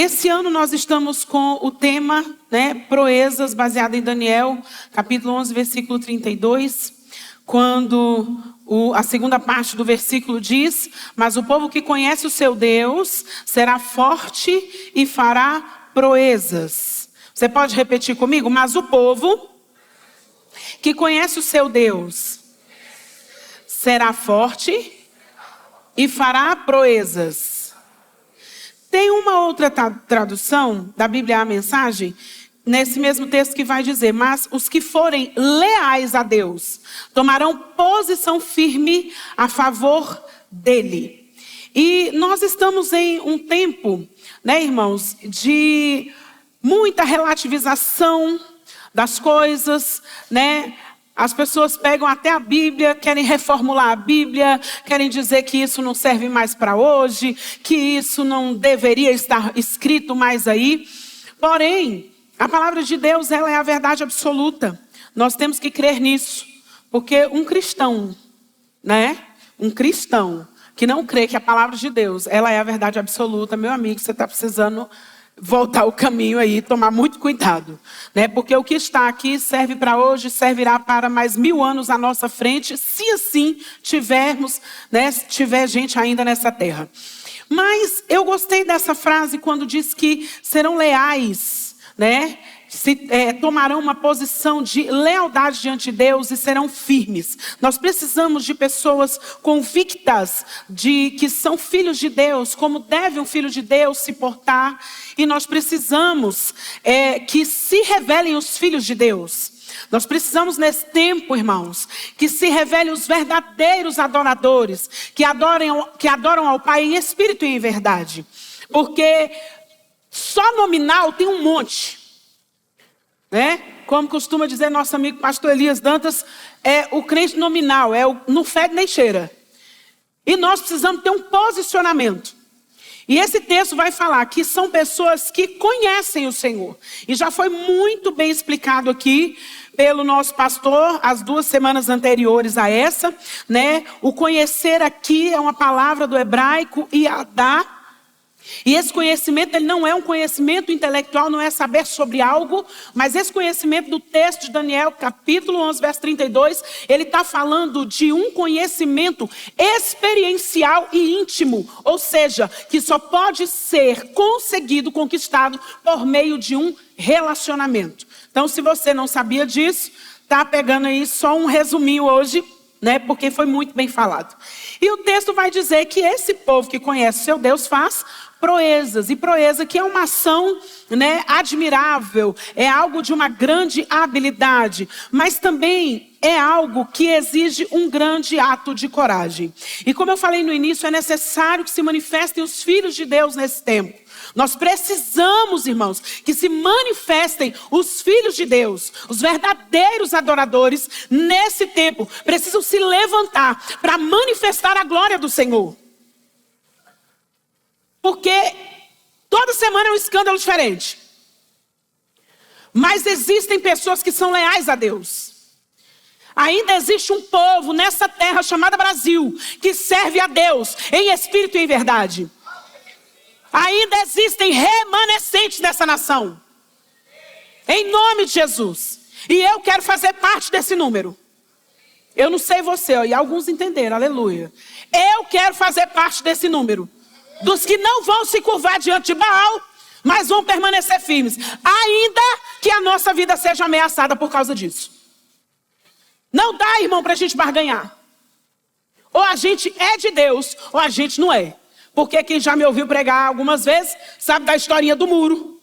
Esse ano nós estamos com o tema, proezas, baseado em Daniel, capítulo 11, versículo 32, quando a segunda parte do versículo diz: mas o povo que conhece o seu Deus será forte e fará proezas. Você pode repetir comigo? Mas o povo que conhece o seu Deus será forte e fará proezas. Tem uma outra tradução da Bíblia, a Mensagem, nesse mesmo texto que vai dizer: mas os que forem leais a Deus tomarão posição firme a favor dele. E nós estamos em um tempo, irmãos, de muita relativização das coisas, As pessoas pegam até a Bíblia, querem reformular a Bíblia, querem dizer que isso não serve mais para hoje, que isso não deveria estar escrito mais aí. Porém, a palavra de Deus, ela é a verdade absoluta. Nós temos que crer nisso, porque um cristão, Um cristão que não crê que a palavra de Deus, ela é a verdade absoluta, meu amigo, você está precisando voltar o caminho aí, tomar muito cuidado, Porque o que está aqui serve para hoje, servirá para mais 1000 anos à nossa frente, se assim tivermos, tiver gente ainda nessa terra. Mas eu gostei dessa frase quando diz que serão leais, tomarão uma posição de lealdade diante de Deus e serão firmes. Nós precisamos de pessoas convictas de que são filhos de Deus, como deve um filho de Deus se portar. E nós precisamos que se revelem os filhos de Deus. Nós precisamos nesse tempo, irmãos, que se revelem os verdadeiros adoradores, que adoram ao Pai em espírito e em verdade. Porque só nominal tem um monte. Como costuma dizer nosso amigo pastor Elias Dantas, é o crente nominal, não fede nem cheira. E nós precisamos ter um posicionamento. E esse texto vai falar que são pessoas que conhecem o Senhor. E já foi muito bem explicado aqui pelo nosso pastor, as 2 semanas anteriores a essa, O conhecer aqui é uma palavra do hebraico, yadá. E esse conhecimento, ele não é um conhecimento intelectual, não é saber sobre algo, mas esse conhecimento do texto de Daniel, capítulo 11, verso 32, ele está falando de um conhecimento experiencial e íntimo, ou seja, que só pode ser conseguido, conquistado por meio de um relacionamento. Então, se você não sabia disso, está pegando aí só um resuminho hoje, porque foi muito bem falado. E o texto vai dizer que esse povo que conhece o seu Deus faz proezas. E proeza que é uma ação admirável, é algo de uma grande habilidade, mas também é algo que exige um grande ato de coragem. E como eu falei no início, é necessário que se manifestem os filhos de Deus nesse tempo. Nós precisamos, irmãos, que se manifestem os filhos de Deus, os verdadeiros adoradores nesse tempo. Precisam se levantar para manifestar a glória do Senhor. Porque toda semana é um escândalo diferente. Mas existem pessoas que são leais a Deus. Ainda existe um povo nessa terra chamada Brasil que serve a Deus em espírito e em verdade. Ainda existem remanescentes dessa nação. Em nome de Jesus. E eu quero fazer parte desse número. Eu não sei você, e alguns entenderam, aleluia. Eu quero fazer parte desse número. Dos que não vão se curvar diante de Baal, mas vão permanecer firmes. Ainda que a nossa vida seja ameaçada por causa disso. Não dá, irmão, para a gente barganhar. Ou a gente é de Deus, ou a gente não é. Porque quem já me ouviu pregar algumas vezes, sabe da historinha do muro.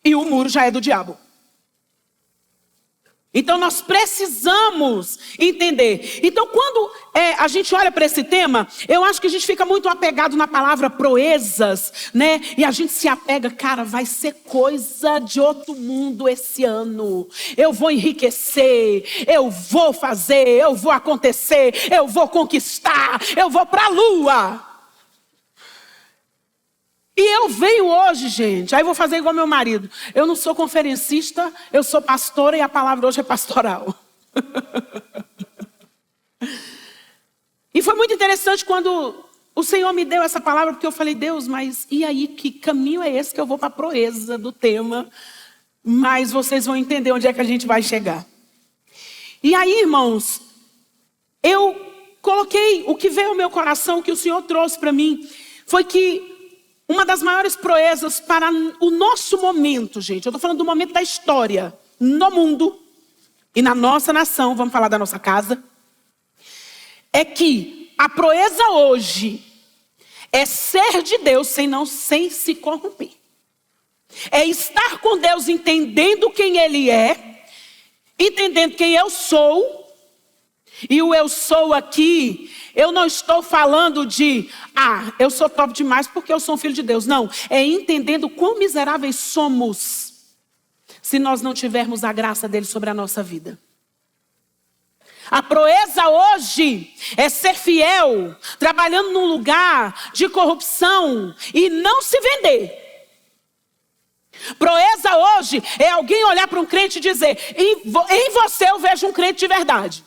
E o muro já é do diabo. Então nós precisamos entender. Então quando a gente olha para esse tema, eu acho que a gente fica muito apegado na palavra proezas, E a gente se apega, cara, vai ser coisa de outro mundo esse ano. Eu vou enriquecer, eu vou fazer, eu vou acontecer, eu vou conquistar, eu vou para a lua. E eu venho hoje, gente, aí vou fazer igual meu marido. Eu não sou conferencista, eu sou pastora e a palavra hoje é pastoral. E foi muito interessante quando o Senhor me deu essa palavra porque eu falei, Deus, mas e aí, que caminho é esse que eu vou para a proeza do tema? Mas vocês vão entender onde é que a gente vai chegar. E aí, irmãos, eu coloquei o que veio ao meu coração, o que o Senhor trouxe para mim, foi que uma das maiores proezas para o nosso momento, gente, eu estou falando do momento da história, no mundo e na nossa nação, vamos falar da nossa casa, é que a proeza hoje é ser de Deus sem se corromper. É estar com Deus entendendo quem Ele é, entendendo quem eu sou. E o eu sou aqui, eu não estou falando de, eu sou top demais porque eu sou um filho de Deus. Não, é entendendo quão miseráveis somos se nós não tivermos a graça dele sobre a nossa vida. A proeza hoje é ser fiel, trabalhando num lugar de corrupção e não se vender. Proeza hoje é alguém olhar para um crente e dizer, em você eu vejo um crente de verdade.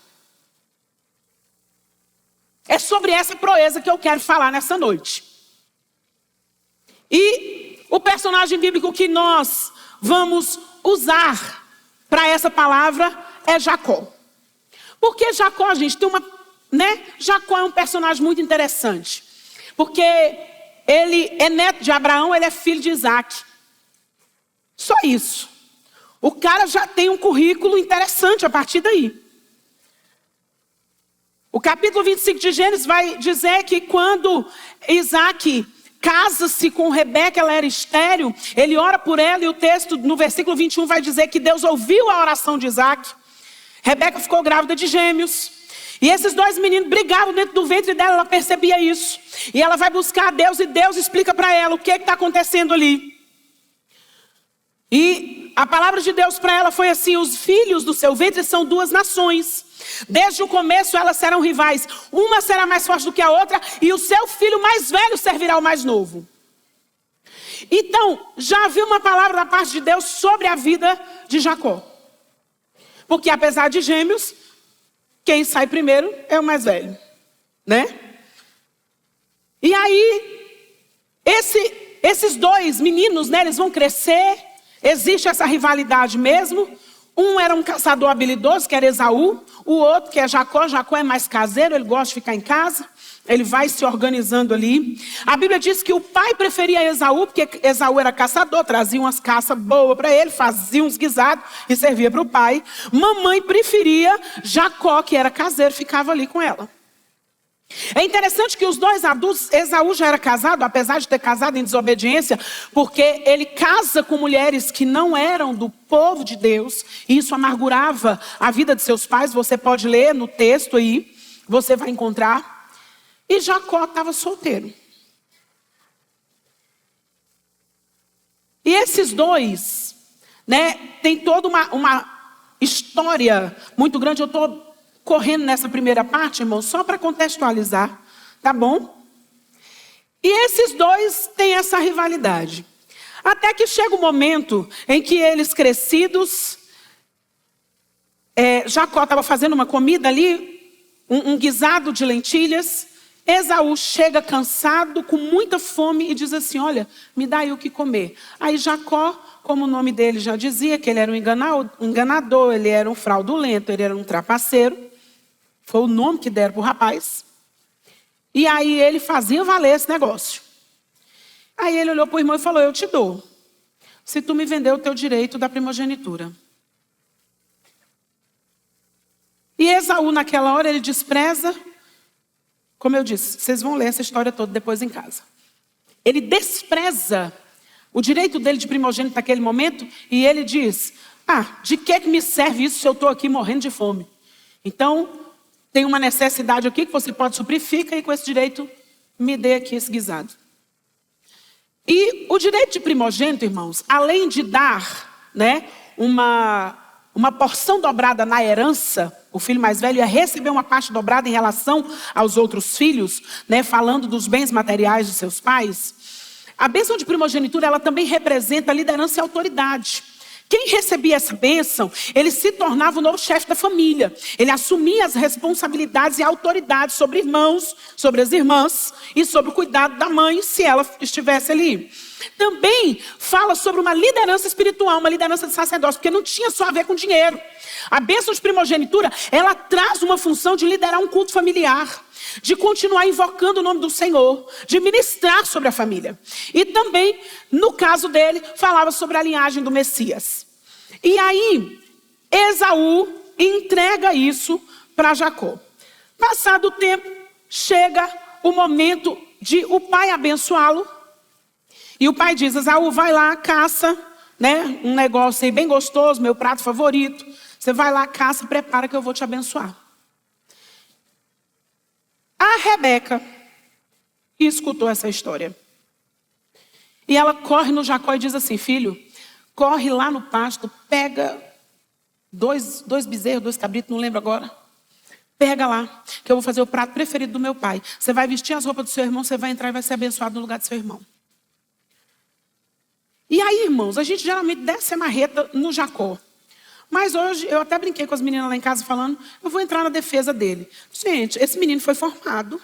É sobre essa proeza que eu quero falar nessa noite. E o personagem bíblico que nós vamos usar para essa palavra é Jacó. Porque Jacó, gente, tem uma, Jacó é um personagem muito interessante. Porque ele é neto de Abraão, ele é filho de Isaac. Só isso. O cara já tem um currículo interessante a partir daí. O capítulo 25 de Gênesis vai dizer que quando Isaac casa-se com Rebeca, ela era estéril, ele ora por ela e o texto no versículo 21 vai dizer que Deus ouviu a oração de Isaac. Rebeca ficou grávida de gêmeos. E esses dois meninos brigavam dentro do ventre dela, ela percebia isso. E ela vai buscar a Deus e Deus explica para ela o que está acontecendo ali. E a palavra de Deus para ela foi assim, os filhos do seu ventre são duas nações. Desde o começo elas serão rivais. Uma será mais forte do que a outra e o seu filho mais velho servirá ao mais novo. Então, já havia uma palavra da parte de Deus sobre a vida de Jacó. Porque apesar de gêmeos, quem sai primeiro é o mais velho, né? E aí, esses dois meninos, eles vão crescer. Existe essa rivalidade mesmo. Um era um caçador habilidoso, que era Esaú. O outro, que é Jacó. Jacó é mais caseiro, ele gosta de ficar em casa. Ele vai se organizando ali. A Bíblia diz que o pai preferia Esaú, porque Esaú era caçador, trazia umas caças boas para ele, fazia uns guisados e servia para o pai. Mamãe preferia Jacó, que era caseiro, ficava ali com ela. É interessante que os dois adultos, Esaú já era casado, apesar de ter casado em desobediência, porque ele casa com mulheres que não eram do povo de Deus, e isso amargurava a vida de seus pais. Você pode ler no texto aí, você vai encontrar. E Jacó estava solteiro. E esses dois, tem toda uma história muito grande. Eu estou correndo nessa primeira parte, irmão, só para contextualizar, tá bom? E esses dois têm essa rivalidade. Até que chega o momento em que eles crescidos, Jacó estava fazendo uma comida ali, um guisado de lentilhas. Esaú chega cansado, com muita fome e diz assim, olha, me dá aí o que comer. Aí Jacó, como o nome dele já dizia, que ele era um enganador, ele era um fraudulento, ele era um trapaceiro. Foi o nome que deram para o rapaz. E aí ele fazia valer esse negócio. Aí ele olhou para o irmão e falou, eu te dou, se tu me vender o teu direito da primogenitura. E Esaú naquela hora ele despreza. Como eu disse, vocês vão ler essa história toda depois em casa. Ele despreza o direito dele de primogênito naquele momento e ele diz, de que me serve isso se eu estou aqui morrendo de fome? Então, tem uma necessidade aqui que você pode suprir, fica aí com esse direito, me dê aqui esse guisado. E o direito de primogênito, irmãos, além de dar uma porção dobrada na herança, o filho mais velho ia receber uma parte dobrada em relação aos outros filhos, falando dos bens materiais de seus pais. A bênção de primogenitura, ela também representa liderança e autoridade. Quem recebia essa bênção, ele se tornava o novo chefe da família. Ele assumia as responsabilidades e autoridades sobre irmãos, sobre as irmãs e sobre o cuidado da mãe, se ela estivesse ali. Também fala sobre uma liderança espiritual, uma liderança de sacerdócio, porque não tinha só a ver com dinheiro. A bênção de primogenitura, ela traz uma função de liderar um culto familiar, de continuar invocando o nome do Senhor, de ministrar sobre a família. E também, no caso dele, falava sobre a linhagem do Messias. E aí, Esaú entrega isso para Jacó. Passado o tempo, chega o momento de o pai abençoá-lo. E o pai diz: Esaú, vai lá, caça, né? Um negócio aí bem gostoso, meu prato favorito. Você vai lá, caça, prepara que eu vou te abençoar. A Rebeca escutou essa história. E ela corre no Jacó e diz assim: filho, corre lá no pasto, pega dois bezerros, 2 cabritos, não lembro agora. Pega lá, que eu vou fazer o prato preferido do meu pai. Você vai vestir as roupas do seu irmão, você vai entrar e vai ser abençoado no lugar do seu irmão. E aí, irmãos, a gente geralmente desce a marreta no Jacó. Mas hoje, eu até brinquei com as meninas lá em casa falando, eu vou entrar na defesa dele. Gente, esse menino foi formado.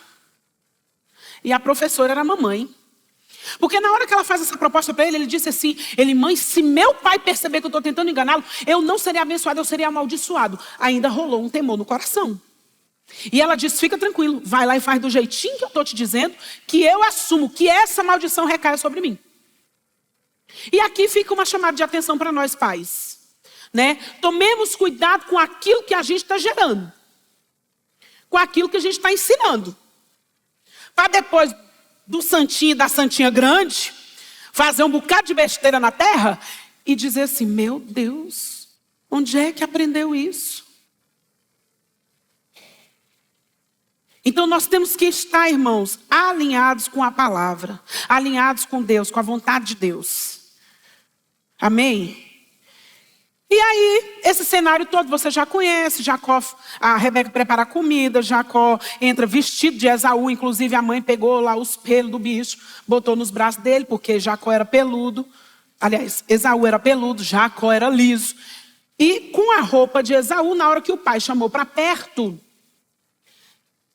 E a professora era a mamãe. Porque na hora que ela faz essa proposta para ele, ele disse assim: mãe, se meu pai perceber que eu estou tentando enganá-lo, eu não seria abençoado, eu seria amaldiçoado. Ainda rolou um temor no coração. E ela disse: fica tranquilo, vai lá e faz do jeitinho que eu estou te dizendo, que eu assumo que essa maldição recaia sobre mim. E aqui fica uma chamada de atenção para nós pais, né? Tomemos cuidado com aquilo que a gente está gerando, com aquilo que a gente está ensinando, para depois do santinho e da santinha grande fazer um bocado de besteira na terra e dizer assim: meu Deus, onde é que aprendeu isso? Então nós temos que estar, irmãos, alinhados com a palavra, alinhados com Deus, com a vontade de Deus. Amém? E aí, esse cenário todo você já conhece. Jacó, a Rebeca prepara a comida, Jacó entra vestido de Esaú, inclusive a mãe pegou lá os pelos do bicho, botou nos braços dele, porque Jacó era peludo. Aliás, Esaú era peludo, Jacó era liso. E com a roupa de Esaú, na hora que o pai chamou para perto,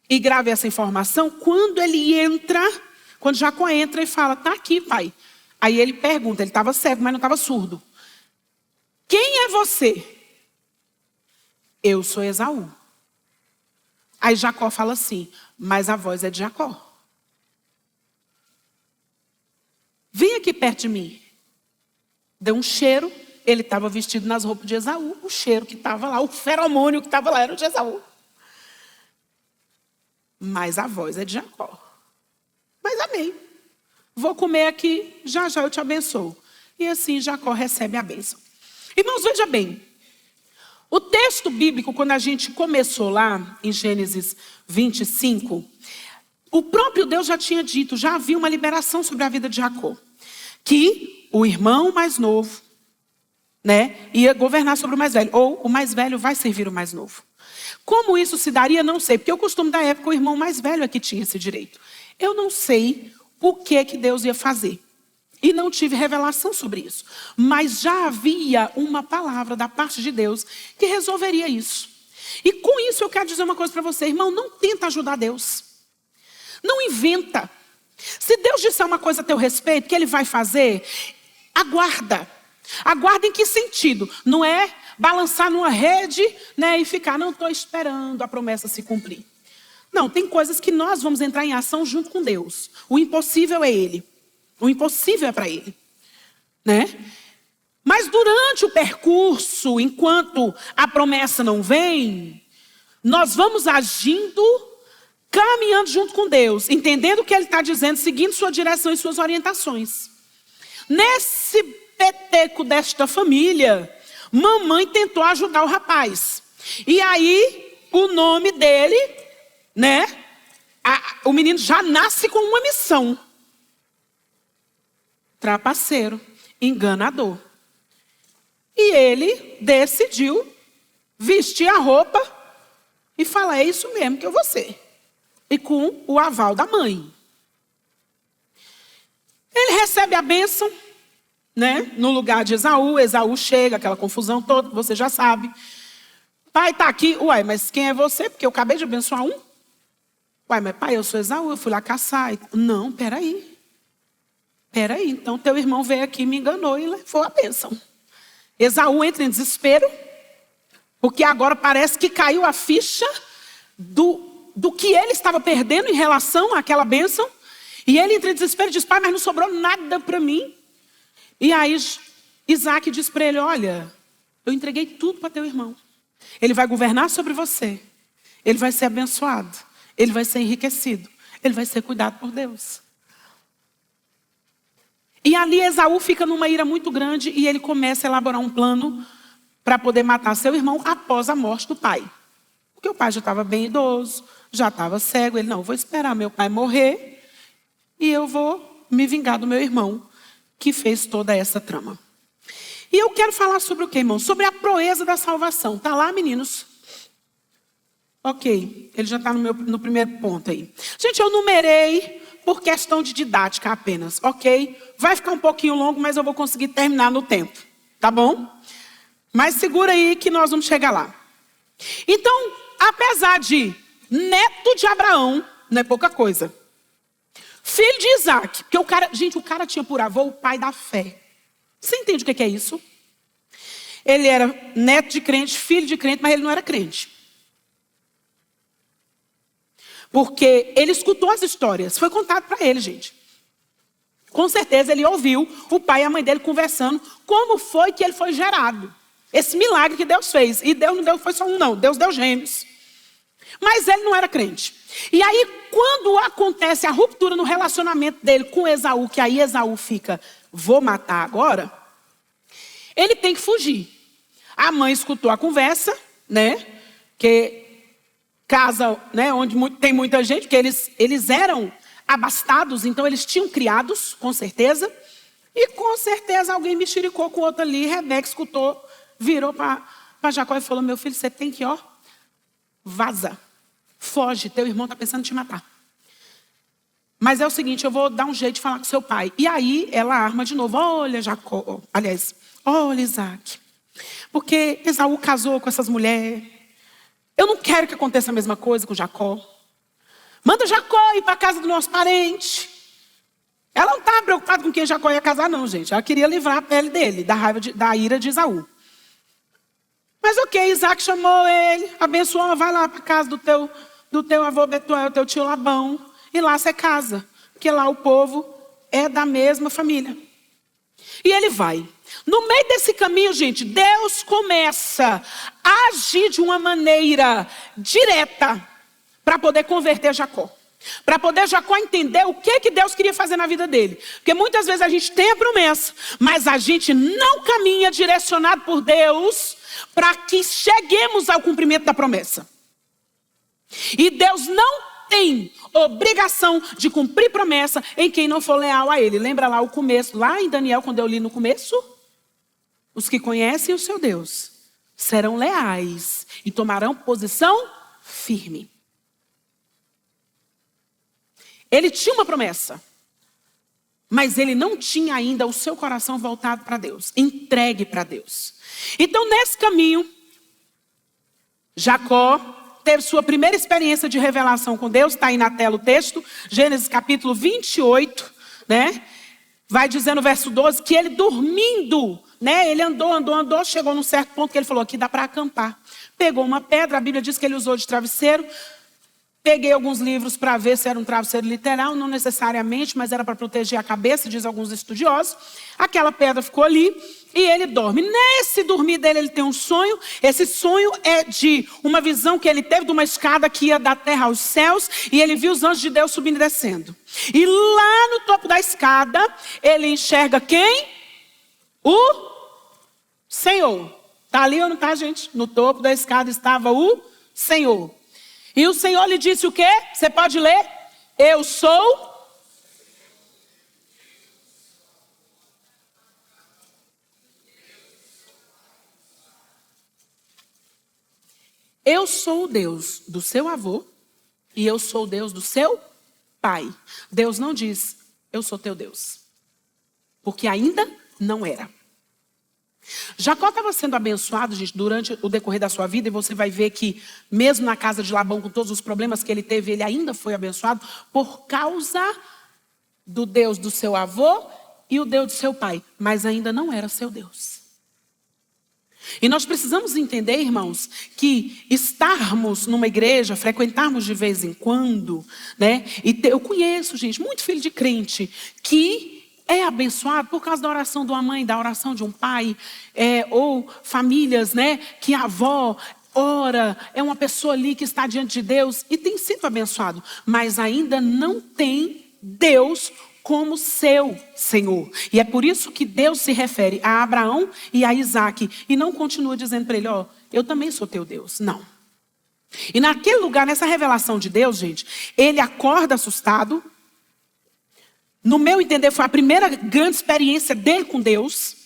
e grave essa informação, quando Jacó entra e fala: tá aqui, pai. Aí ele pergunta, ele estava cego, mas não estava surdo: quem é você? Eu sou Esaú. Aí Jacó fala assim: mas a voz é de Jacó. Vem aqui perto de mim. Deu um cheiro, ele estava vestido nas roupas de Esaú. O cheiro que estava lá, o feromônio que estava lá era o de Esaú. Mas a voz é de Jacó. Mas amém. Vou comer aqui, já já eu te abençoo. E assim Jacó recebe a bênção. Irmãos, veja bem. O texto bíblico, quando a gente começou lá em Gênesis 25, o próprio Deus já tinha dito, já havia uma liberação sobre a vida de Jacó. Que o irmão mais novo, né, ia governar sobre o mais velho. Ou o mais velho vai servir o mais novo. Como isso se daria, não sei. Porque o costume da época, o irmão mais velho é que tinha esse direito. Eu não sei o que Deus ia fazer. E não tive revelação sobre isso. Mas já havia uma palavra da parte de Deus que resolveria isso. E com isso eu quero dizer uma coisa para você, irmão: não tenta ajudar Deus. Não inventa. Se Deus disser uma coisa a teu respeito, que Ele vai fazer, aguarda. Aguarda em que sentido? Não é balançar numa rede, né, e ficar: não, estou esperando a promessa se cumprir. Não, tem coisas que nós vamos entrar em ação junto com Deus. O impossível é Ele. O impossível é para Ele, né? Mas durante o percurso, enquanto a promessa não vem, nós vamos agindo, caminhando junto com Deus, entendendo o que Ele está dizendo, seguindo sua direção e suas orientações. Nesse peteco desta família, mamãe tentou ajudar o rapaz. E aí, o nome dele, né? O menino já nasce com uma missão: trapaceiro, enganador. E ele decidiu vestir a roupa e falar: é isso mesmo que eu vou ser. E com o aval da mãe. Ele recebe a bênção, né, no lugar de Esaú. Esaú chega, aquela confusão toda, você já sabe. Pai está aqui. Uai, mas quem é você? Porque eu acabei de abençoar um. Uai, mas pai, eu sou Esaú, eu fui lá caçar. Não, peraí. Então teu irmão veio aqui, me enganou e levou a bênção. Esaú entra em desespero, porque agora parece que caiu a ficha do que ele estava perdendo em relação àquela bênção. E ele entra em desespero e diz, pai, mas não sobrou nada para mim. E aí Isaac diz para ele, olha, eu entreguei tudo para teu irmão. Ele vai governar sobre você. Ele vai ser abençoado. Ele vai ser enriquecido. Ele vai ser cuidado por Deus. E ali Esaú fica numa ira muito grande e ele começa a elaborar um plano para poder matar seu irmão após a morte do pai. Porque o pai já estava bem idoso, já estava cego. Ele, não, vou esperar meu pai morrer e eu vou me vingar do meu irmão que fez toda essa trama. E eu quero falar sobre o que, irmão? Sobre a proeza da salvação. Tá lá, meninos? Ok, ele já está no primeiro ponto aí. Gente, eu numerei por questão de didática apenas, ok? Vai ficar um pouquinho longo, mas eu vou conseguir terminar no tempo, tá bom? Mas segura aí que nós vamos chegar lá. Então, apesar de neto de Abraão, não é pouca coisa. Filho de Isaac, porque o cara tinha por avô o pai da fé. Você entende o que é isso? Ele era neto de crente, filho de crente, mas ele não era crente. Porque ele escutou as histórias, foi contado para ele, gente. Com certeza ele ouviu o pai e a mãe dele conversando como foi que ele foi gerado. Esse milagre que Deus fez. E Deus não deu, foi só um não, Deus deu gêmeos. Mas ele não era crente. E aí quando acontece a ruptura no relacionamento dele com Esaú, que aí Esaú fica, vou matar agora, ele tem que fugir. A mãe escutou a conversa, né? Que casa, né, onde tem muita gente, porque eles eram abastados, então eles tinham criados, com certeza. E com certeza alguém mexericou com o outro ali. Rebeca escutou, virou para Jacó e falou, meu filho, você tem que, vaza, foge, teu irmão está pensando em te matar. Mas é o seguinte, eu vou dar um jeito de falar com seu pai. E aí ela arma de novo, olha Jacó, aliás, olha Isaac, porque Esaú casou com essas mulheres. Eu não quero que aconteça a mesma coisa com Jacó. Manda Jacó ir para a casa do nosso parente. Ela não estava preocupada com quem Jacó ia casar, não, gente. Ela queria livrar a pele dele, da ira de Esaú. Mas ok, Isaac chamou ele, abençoou, vai lá para a casa do teu avô Betuel, teu tio Labão. E lá você casa, porque lá o povo é da mesma família. E ele vai. No meio desse caminho, gente, Deus começa a agir de uma maneira direta para poder converter Jacó. Para poder Jacó entender o que Deus queria fazer na vida dele. Porque muitas vezes a gente tem a promessa, mas a gente não caminha direcionado por Deus para que cheguemos ao cumprimento da promessa. E Deus não tem obrigação de cumprir promessa em quem não for leal a ele. Lembra lá o começo, lá em Daniel, quando eu li no começo? Os que conhecem o seu Deus serão leais e tomarão posição firme. Ele tinha uma promessa, mas ele não tinha ainda o seu coração voltado para Deus, entregue para Deus. Então, nesse caminho, Jacó teve sua primeira experiência de revelação com Deus. Está aí na tela o texto, Gênesis capítulo 28, né? Vai dizer no verso 12 que ele dormindo, né? Ele andou, chegou num certo ponto que ele falou, aqui dá para acampar. Pegou uma pedra, a Bíblia diz que ele usou de travesseiro. Peguei alguns livros para ver se era um travesseiro literal, não necessariamente, mas era para proteger a cabeça, diz alguns estudiosos. Aquela pedra ficou ali e ele dorme. Nesse dormir dele, ele tem um sonho. Esse sonho é de uma visão que ele teve de uma escada que ia da terra aos céus. E ele viu os anjos de Deus subindo e descendo. E lá no topo da escada, ele enxerga quem? O Senhor. Está ali ou não está, gente? No topo da escada estava o Senhor. E o Senhor lhe disse o quê? Você pode ler? Eu sou. Eu sou o Deus do seu avô e eu sou o Deus do seu pai. Deus não diz, eu sou teu Deus. Porque ainda não era. Jacó estava sendo abençoado, gente, durante o decorrer da sua vida, e você vai ver que, mesmo na casa de Labão, com todos os problemas que ele teve, ele ainda foi abençoado por causa do Deus do seu avô e o Deus do seu pai, mas ainda não era seu Deus. E nós precisamos entender, irmãos, que estarmos numa igreja, frequentarmos de vez em quando, né? Eu conheço, gente, muito filho de crente que é abençoado por causa da oração de uma mãe, da oração de um pai, ou famílias, né? Que a avó ora, é uma pessoa ali que está diante de Deus e tem sido abençoado, mas ainda não tem Deus como seu Senhor. E é por isso que Deus se refere a Abraão e a Isaac. E não continua dizendo para ele, eu também sou teu Deus. Não. E naquele lugar, nessa revelação de Deus, gente, ele acorda assustado. No meu entender, foi a primeira grande experiência dele com Deus.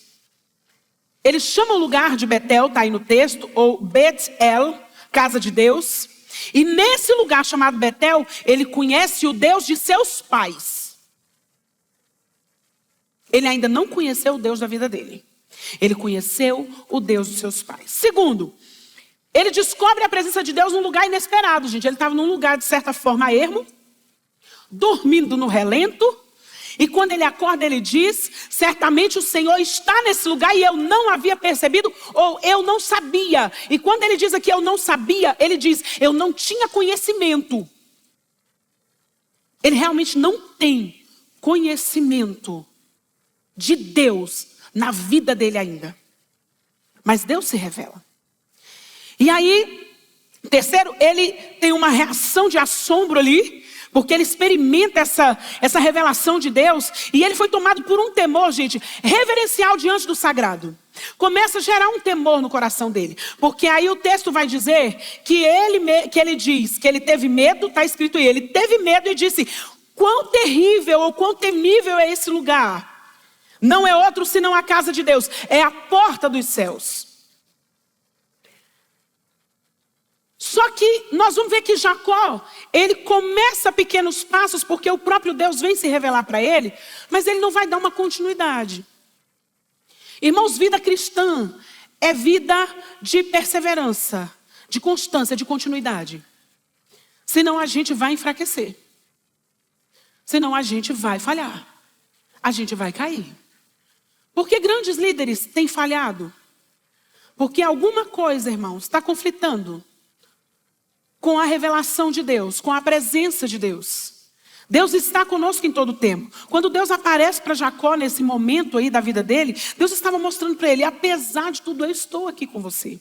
Ele chama o lugar de Betel, está aí no texto, ou Bet-El, casa de Deus. E nesse lugar chamado Betel, ele conhece o Deus de seus pais. Ele ainda não conheceu o Deus da vida dele. Ele conheceu o Deus dos seus pais. Segundo, ele descobre a presença de Deus num lugar inesperado, gente. Ele estava num lugar, de certa forma, ermo, dormindo no relento. E quando ele acorda, ele diz, certamente o Senhor está nesse lugar e eu não havia percebido, ou eu não sabia. E quando ele diz aqui, eu não sabia, ele diz, eu não tinha conhecimento. Ele realmente não tem conhecimento de Deus na vida dele ainda. Mas Deus se revela. E aí, terceiro, ele tem uma reação de assombro ali, porque ele experimenta essa revelação de Deus, e ele foi tomado por um temor, gente, reverencial diante do sagrado. Começa a gerar um temor no coração dele, porque aí o texto vai dizer que ele diz que ele teve medo, está escrito aí, ele teve medo e disse, quão terrível ou quão temível é esse lugar. Não é outro senão a casa de Deus. É a porta dos céus. Só que nós vamos ver que Jacó, ele começa pequenos passos, porque o próprio Deus vem se revelar para ele, mas ele não vai dar uma continuidade. Irmãos, vida cristã é vida de perseverança, de constância, de continuidade. Senão a gente vai enfraquecer. Senão a gente vai falhar. A gente vai cair. Por que grandes líderes têm falhado? Porque alguma coisa, irmãos, está conflitando com a revelação de Deus, com a presença de Deus. Deus está conosco em todo o tempo. Quando Deus aparece para Jacó nesse momento aí da vida dele, Deus estava mostrando para ele, apesar de tudo, eu estou aqui com você.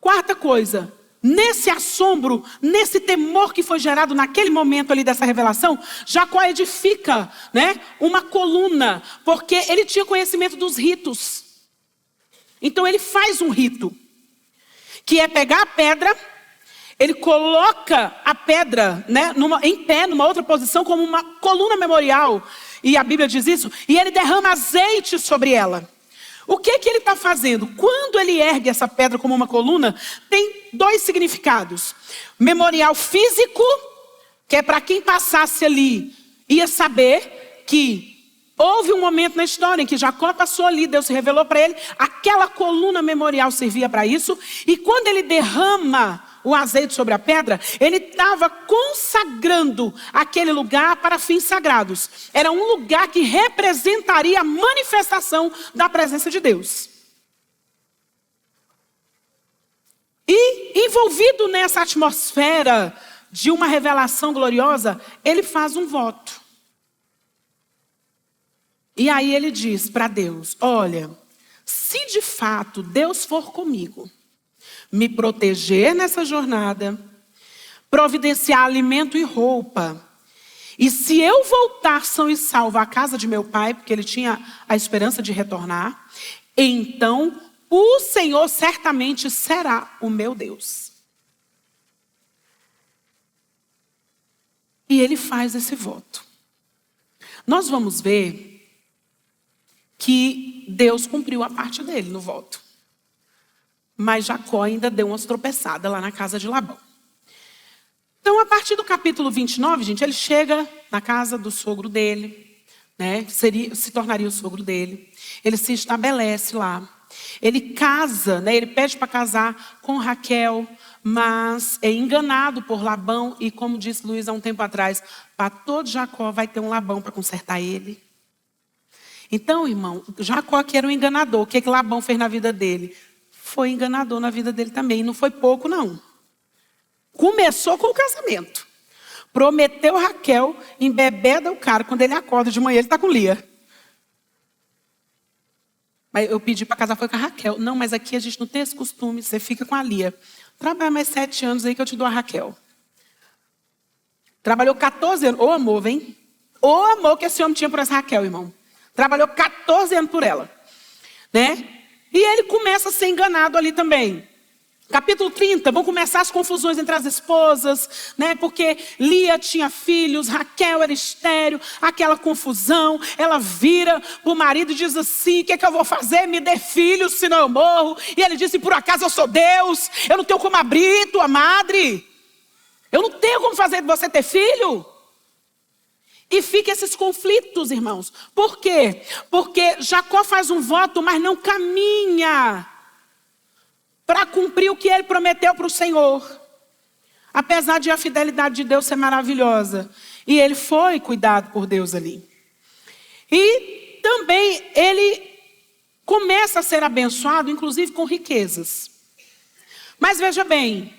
Quarta coisa, nesse assombro, nesse temor que foi gerado naquele momento ali dessa revelação, Jacó edifica, né, uma coluna, porque ele tinha conhecimento dos ritos. Então ele faz um rito, que é pegar a pedra, ele coloca a pedra, né, em pé, numa outra posição, como uma coluna memorial, e a Bíblia diz isso, e ele derrama azeite sobre ela. O que ele está fazendo? Quando ele ergue essa pedra como uma coluna, tem dois significados. Memorial físico, que é para quem passasse ali, ia saber que houve um momento na história em que Jacó passou ali, Deus se revelou para ele, aquela coluna memorial servia para isso, e quando ele derrama o azeite sobre a pedra, ele estava consagrando aquele lugar para fins sagrados. Era um lugar que representaria a manifestação da presença de Deus. E envolvido nessa atmosfera de uma revelação gloriosa, ele faz um voto. E aí ele diz para Deus, olha, se de fato Deus for comigo, me proteger nessa jornada, providenciar alimento e roupa. E se eu voltar são e salvo à casa de meu pai, porque ele tinha a esperança de retornar, então o Senhor certamente será o meu Deus. E ele faz esse voto. Nós vamos ver que Deus cumpriu a parte dele no voto. Mas Jacó ainda deu umas tropeçadas lá na casa de Labão. Então, a partir do capítulo 29, gente, ele chega na casa do sogro dele, né? Se tornaria o sogro dele. Ele se estabelece lá. Ele casa, né? Ele pede para casar com Raquel, mas é enganado por Labão. E como disse Luiz há um tempo atrás, para todo Jacó vai ter um Labão para consertar ele. Então, irmão, Jacó que era um enganador. O que Labão fez na vida dele? Foi enganador na vida dele também. Não foi pouco, não. Começou com o casamento. Prometeu Raquel, embebeda o cara. Quando ele acorda de manhã, ele está com Lia. Mas eu pedi para casar, foi com a Raquel. Não, mas aqui a gente não tem esse costume, você fica com a Lia. Trabalha mais 7 anos aí que eu te dou a Raquel. Trabalhou 14 anos. Ô amor, vem. Ô amor que esse homem tinha por essa Raquel, irmão. Trabalhou 14 anos por ela. Né? E ele começa a ser enganado ali também. Capítulo 30, vão começar as confusões entre as esposas, né? Porque Lia tinha filhos, Raquel era estéril, aquela confusão. Ela vira para o marido e diz assim: o que é que eu vou fazer? Me dê filhos, senão eu morro. E ele disse: por acaso eu sou Deus? Eu não tenho como abrir tua madre. Eu não tenho como fazer você ter filho. E fica esses conflitos, irmãos. Por quê? Porque Jacó faz um voto, mas não caminha para cumprir o que ele prometeu para o Senhor. Apesar de a fidelidade de Deus ser maravilhosa. E ele foi cuidado por Deus ali. E também ele começa a ser abençoado, inclusive com riquezas. Mas veja bem,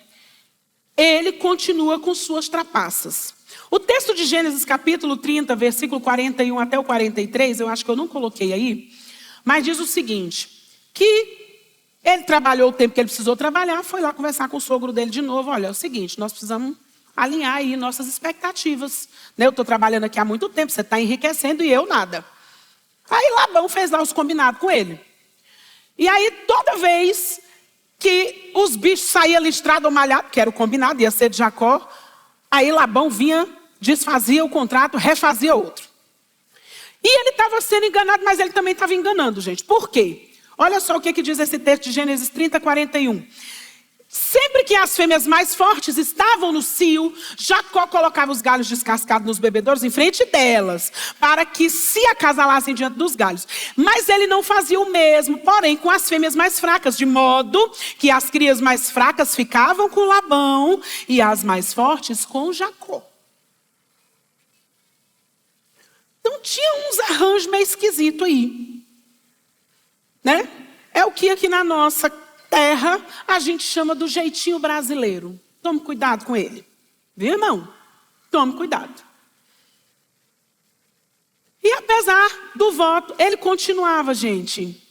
ele continua com suas trapaças. O texto de Gênesis capítulo 30, versículo 41 até o 43, eu acho que eu não coloquei aí, mas diz o seguinte, que ele trabalhou o tempo que ele precisou trabalhar, foi lá conversar com o sogro dele de novo. Olha, é o seguinte, nós precisamos alinhar aí nossas expectativas. Eu estou trabalhando aqui há muito tempo, você está enriquecendo e eu nada. Aí Labão fez lá os combinados com ele. E aí toda vez que os bichos saíam listrados ou malhados, que era o combinado, ia ser de Jacó, aí Labão vinha, desfazia o contrato, refazia outro. E ele estava sendo enganado, mas ele também estava enganando, gente. Por quê? Olha só o que diz esse texto de Gênesis 30, 41. Sempre que as fêmeas mais fortes estavam no cio, Jacó colocava os galhos descascados nos bebedouros em frente delas, para que se acasalassem diante dos galhos. Mas ele não fazia o mesmo, porém, com as fêmeas mais fracas, de modo que as crias mais fracas ficavam com Labão e as mais fortes com Jacó. Então tinha uns arranjos meio esquisitos aí. Né? É o que aqui na nossa terra a gente chama do jeitinho brasileiro. Tome cuidado com ele. Viu, irmão? Tome cuidado. E apesar do voto, ele continuava, gente.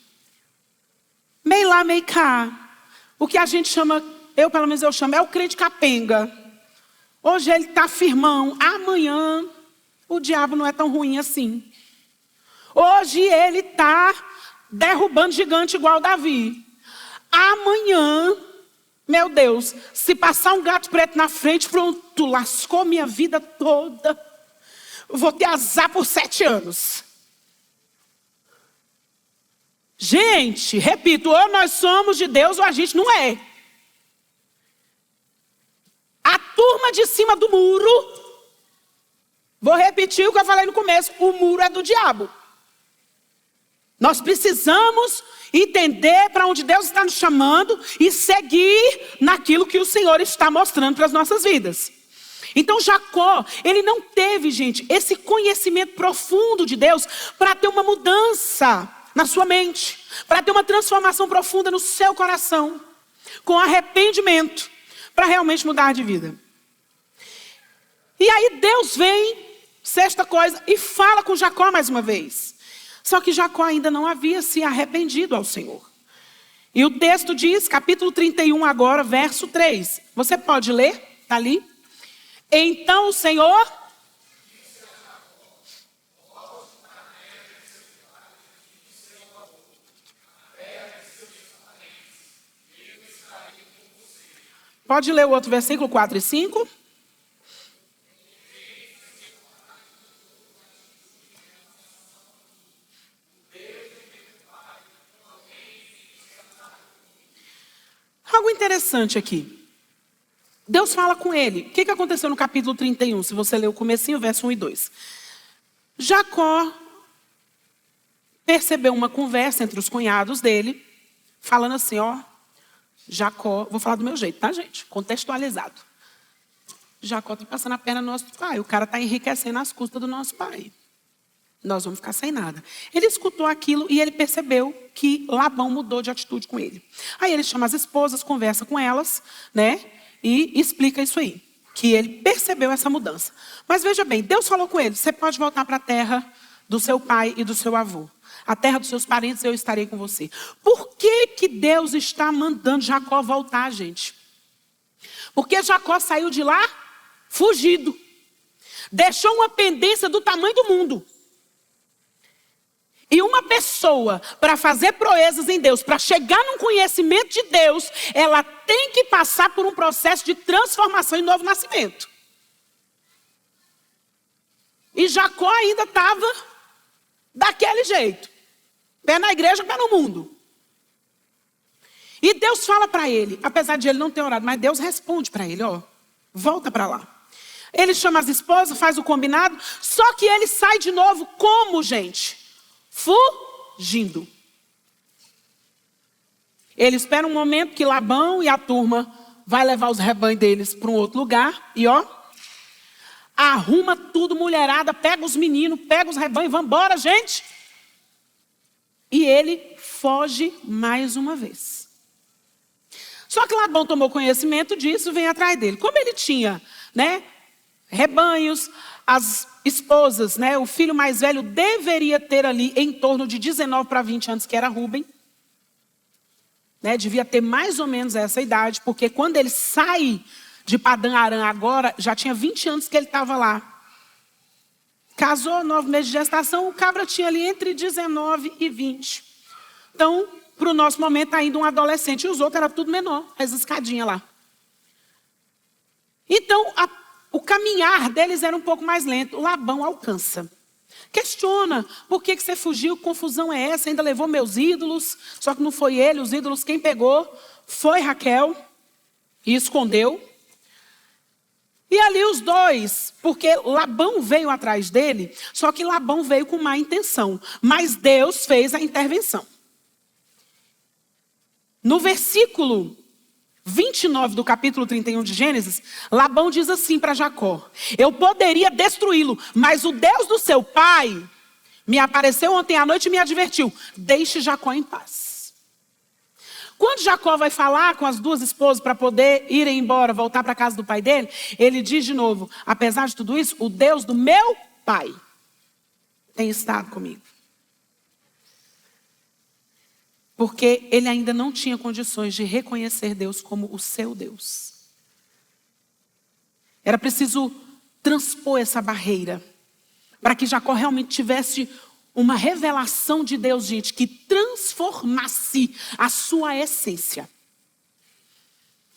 Meio lá, meio cá. O que a gente chama, eu pelo menos eu chamo, é o crente capenga. Hoje ele está firmão. Amanhã o diabo não é tão ruim assim. Hoje ele está derrubando gigante igual Davi. Amanhã, meu Deus, se passar um gato preto na frente, pronto, lascou minha vida toda. Vou ter azar por 7 anos. Gente, repito, ou nós somos de Deus ou a gente não é. A turma de cima do muro, vou repetir o que eu falei no começo, o muro é do diabo. Nós precisamos entender para onde Deus está nos chamando e seguir naquilo que o Senhor está mostrando para as nossas vidas. Então Jacó, ele não teve, gente, esse conhecimento profundo de Deus para ter uma mudança na sua mente, para ter uma transformação profunda no seu coração, com arrependimento, para realmente mudar de vida. E aí Deus vem, sexta coisa, e fala com Jacó mais uma vez. Só que Jacó ainda não havia se arrependido ao Senhor. E o texto diz, capítulo 31 agora, verso 3. Você pode ler? Está ali. Então o Senhor... Pode ler o outro versículo, 4 e 5. Algo interessante aqui. Deus fala com ele. O que aconteceu no capítulo 31? Se você ler o comecinho, verso 1 e 2. Jacó percebeu uma conversa entre os cunhados dele, falando assim, ó, Jacó, vou falar do meu jeito, tá, gente? Contextualizado. Jacó está passando a perna no nosso pai, o cara está enriquecendo às custas do nosso pai. Nós vamos ficar sem nada. Ele escutou aquilo e ele percebeu que Labão mudou de atitude com ele. Aí ele chama as esposas, conversa com elas, né? E explica isso aí, que ele percebeu essa mudança. Mas veja bem, Deus falou com ele, você pode voltar para a terra do seu pai e do seu avô. A terra dos seus parentes, eu estarei com você. Por que Deus está mandando Jacó voltar, gente? Porque Jacó saiu de lá fugido. Deixou uma pendência do tamanho do mundo. E uma pessoa, para fazer proezas em Deus, para chegar num conhecimento de Deus, ela tem que passar por um processo de transformação e novo nascimento. E Jacó ainda estava daquele jeito. Pé na igreja, pé no mundo. E Deus fala para ele, apesar de ele não ter orado, mas Deus responde para ele, ó, volta para lá. Ele chama as esposas, faz o combinado, só que ele sai de novo como, gente? Fugindo. Ele espera um momento que Labão e a turma vai levar os rebanhos deles para um outro lugar. E ó, arruma tudo, mulherada, pega os meninos, pega os rebanhos, vamos embora, gente. E ele foge mais uma vez. Só que Labão tomou conhecimento disso e vem atrás dele. Como ele tinha, né, rebanhos, as esposas, né, o filho mais velho deveria ter ali em torno de 19 para 20 anos, que era Rúben. Né, devia ter mais ou menos essa idade, porque quando ele sai de Padã Arã agora, já tinha 20 anos que ele estava lá. Casou, 9 meses de gestação, o cabra tinha ali entre 19 e 20. Então, para o nosso momento, ainda um adolescente. E os outros eram tudo menor, as escadinhas lá. Então, o caminhar deles era um pouco mais lento. Labão alcança. Questiona, por que você fugiu? Que confusão é essa? Ainda levou meus ídolos. Só que não foi ele, os ídolos quem pegou foi Raquel. E escondeu. E ali os dois, porque Labão veio atrás dele, só que Labão veio com má intenção. Mas Deus fez a intervenção. No versículo 29 do capítulo 31 de Gênesis, Labão diz assim para Jacó: eu poderia destruí-lo, mas o Deus do seu pai me apareceu ontem à noite e me advertiu: deixe Jacó em paz. Quando Jacó vai falar com as duas esposas para poder ir embora, voltar para a casa do pai dele, ele diz de novo: apesar de tudo isso, o Deus do meu pai tem estado comigo. Porque ele ainda não tinha condições de reconhecer Deus como o seu Deus. Era preciso transpor essa barreira, para que Jacó realmente tivesse uma revelação de Deus, gente, que transformasse a sua essência.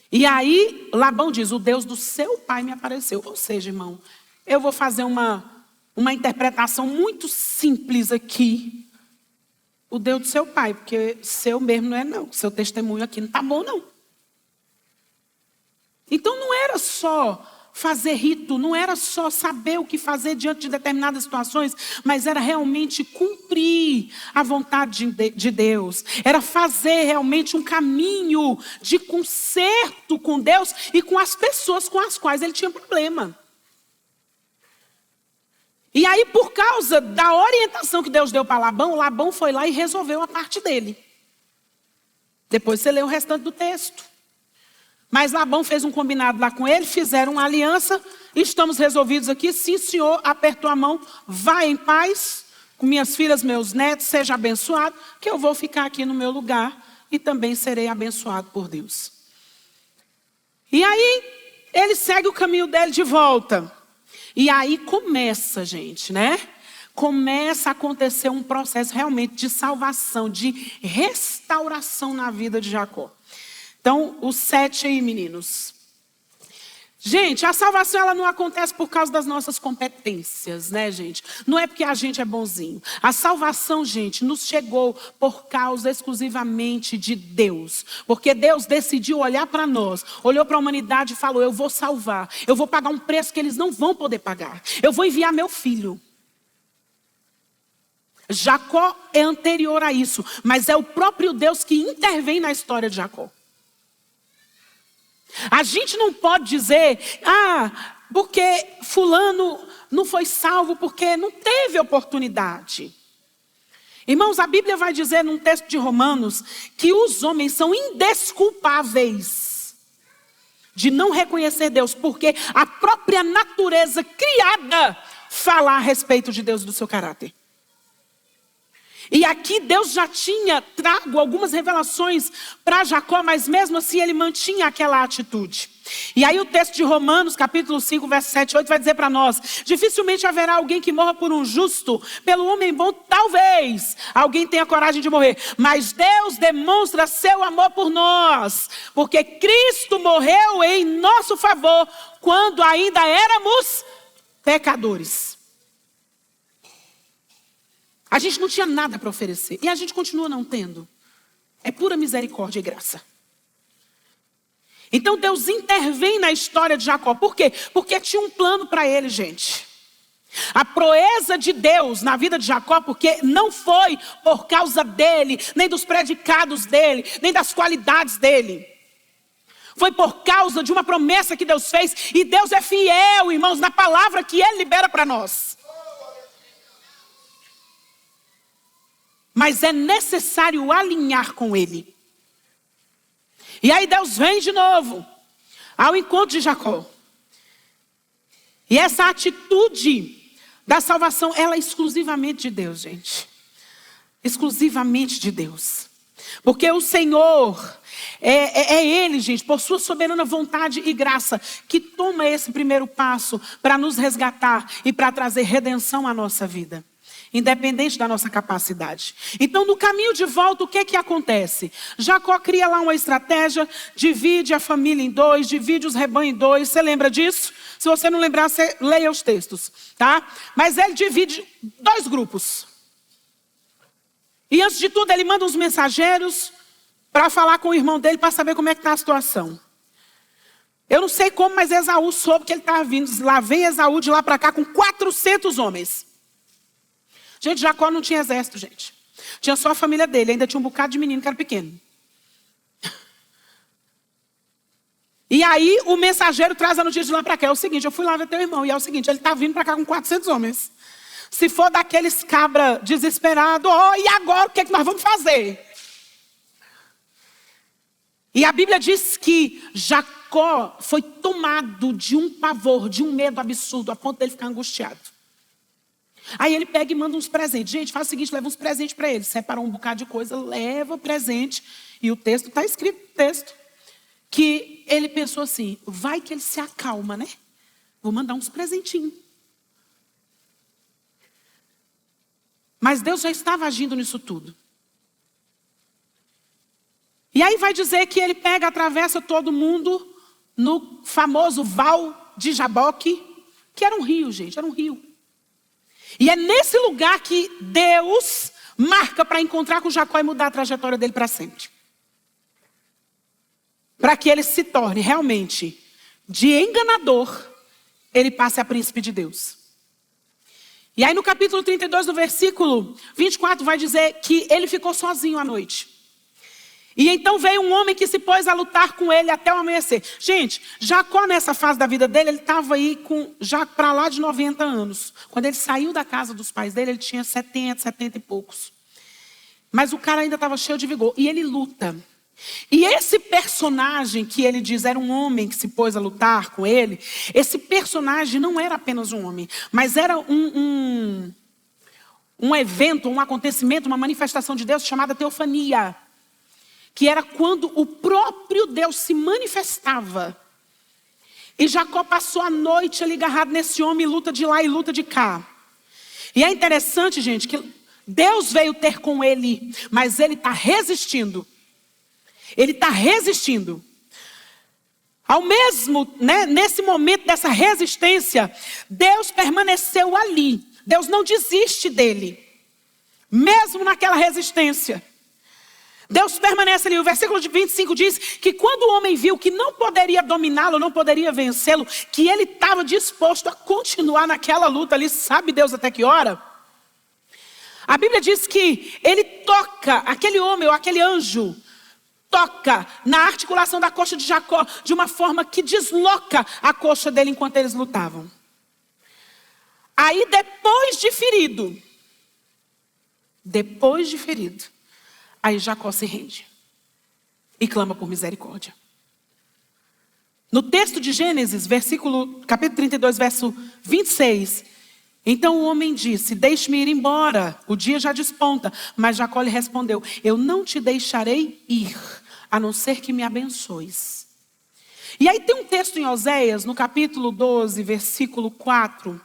E aí, Labão diz: o Deus do seu pai me apareceu. Ou seja, irmão, eu vou fazer uma interpretação muito simples aqui. O Deus do seu pai, porque seu mesmo não é não. Seu testemunho aqui não está bom não. Então não era só fazer rito, não era só saber o que fazer diante de determinadas situações, mas era realmente cumprir a vontade de Deus. Era fazer realmente um caminho de conserto com Deus e com as pessoas com as quais ele tinha problema. E aí, por causa da orientação que Deus deu para Labão, Labão foi lá e resolveu a parte dele. Depois você lê o restante do texto. Mas Labão fez um combinado lá com ele, fizeram uma aliança, estamos resolvidos aqui, sim senhor, apertou a mão, vai em paz, com minhas filhas, meus netos, seja abençoado, que eu vou ficar aqui no meu lugar e também serei abençoado por Deus. E aí, ele segue o caminho dele de volta. E aí começa, gente, né? Começa a acontecer um processo realmente de salvação, de restauração na vida de Jacó. Então, os 7 aí, meninos. Gente, a salvação ela não acontece por causa das nossas competências, né, gente? Não é porque a gente é bonzinho. A salvação, gente, nos chegou por causa exclusivamente de Deus. Porque Deus decidiu olhar para nós, olhou para a humanidade e falou: eu vou salvar, eu vou pagar um preço que eles não vão poder pagar. Eu vou enviar meu filho. Jacó é anterior a isso, mas é o próprio Deus que intervém na história de Jacó. A gente não pode dizer, porque fulano não foi salvo porque não teve oportunidade. Irmãos, a Bíblia vai dizer num texto de Romanos que os homens são indesculpáveis de não reconhecer Deus, porque a própria natureza criada fala a respeito de Deus e do seu caráter. E aqui Deus já tinha trago algumas revelações para Jacó, mas mesmo assim ele mantinha aquela atitude. E aí o texto de Romanos, capítulo 5, verso 7 e 8 vai dizer para nós: dificilmente haverá alguém que morra por um justo, pelo homem bom talvez alguém tenha coragem de morrer. Mas Deus demonstra seu amor por nós, porque Cristo morreu em nosso favor quando ainda éramos pecadores. A gente não tinha nada para oferecer. E a gente continua não tendo. É pura misericórdia e graça. Então Deus intervém na história de Jacó. Por quê? Porque tinha um plano para ele, gente. A proeza de Deus na vida de Jacó, porque não foi por causa dele, nem dos predicados dele, nem das qualidades dele. Foi por causa de uma promessa que Deus fez. E Deus é fiel, irmãos, na palavra que ele libera para nós. Mas é necessário alinhar com ele. E aí Deus vem de novo ao encontro de Jacó. E essa atitude da salvação, ela é exclusivamente de Deus, gente. Exclusivamente de Deus. Porque o Senhor, é Ele, gente, por sua soberana vontade e graça, que toma esse primeiro passo para nos resgatar e para trazer redenção à nossa vida. Independente da nossa capacidade. Então, no caminho de volta, o que acontece? Jacó cria lá uma estratégia, divide a família em dois, divide os rebanhos em dois. Você lembra disso? Se você não lembrar, você leia os textos, tá? Mas ele divide dois grupos. E antes de tudo, ele manda uns mensageiros para falar com o irmão dele, para saber como é que está a situação. Eu não sei como, mas Esaú soube que ele estava vindo. Lá vem Esaú de lá para cá com 400 homens. Gente, Jacó não tinha exército, gente. Tinha só a família dele. Ainda tinha um bocado de menino que era pequeno. E aí o mensageiro traz a notícia de lá para cá. É o seguinte, eu fui lá ver teu irmão. E é o seguinte, ele está vindo para cá com 400 homens. Se for daqueles cabra desesperado, e agora o que nós vamos fazer? E a Bíblia diz que Jacó foi tomado de um pavor, de um medo absurdo, a ponto dele ficar angustiado. Aí ele pega e manda uns presentes. Gente, faz o seguinte, leva uns presentes para ele. Separa um bocado de coisa, leva presente. E o texto está escrito no texto. Que ele pensou assim, vai que ele se acalma, né? Vou mandar uns presentinhos. Mas Deus já estava agindo nisso tudo. E aí vai dizer que ele pega, atravessa todo mundo no famoso Val de Jaboque, que era um rio, gente, era um rio. E é nesse lugar que Deus marca para encontrar com Jacó e mudar a trajetória dele para sempre. Para que ele se torne realmente de enganador, ele passe a príncipe de Deus. E aí no capítulo 32, no versículo 24, vai dizer que ele ficou sozinho à noite. E então veio um homem que se pôs a lutar com ele até o amanhecer. Gente, Jacó nessa fase da vida dele, ele estava aí com já para lá de 90 anos. Quando ele saiu da casa dos pais dele, ele tinha 70 e poucos. Mas o cara ainda estava cheio de vigor. E ele luta. E esse personagem que ele diz era um homem que se pôs a lutar com ele. Esse personagem não era apenas um homem, mas era um evento, um acontecimento, uma manifestação de Deus chamada teofania. Que era quando o próprio Deus se manifestava. E Jacó passou a noite ali agarrado nesse homem, luta de lá e luta de cá. E é interessante, gente, que Deus veio ter com ele, mas ele está resistindo. Ele está resistindo. Ao mesmo, nesse momento dessa resistência, Deus permaneceu ali. Deus não desiste dele. Mesmo naquela resistência. Deus permanece ali. O versículo 25 diz que quando o homem viu que não poderia dominá-lo, não poderia vencê-lo, que ele estava disposto a continuar naquela luta ali, sabe Deus até que hora? A Bíblia diz que ele toca, aquele homem ou aquele anjo, toca na articulação da coxa de Jacó de uma forma que desloca a coxa dele enquanto eles lutavam. Aí depois de ferido, aí Jacó se rende e clama por misericórdia. No texto de Gênesis, capítulo 32, verso 26, então o homem disse: deixe-me ir embora, o dia já desponta. Mas Jacó lhe respondeu: eu não te deixarei ir, a não ser que me abençoes. E aí tem um texto em Oséias, no capítulo 12, versículo 4,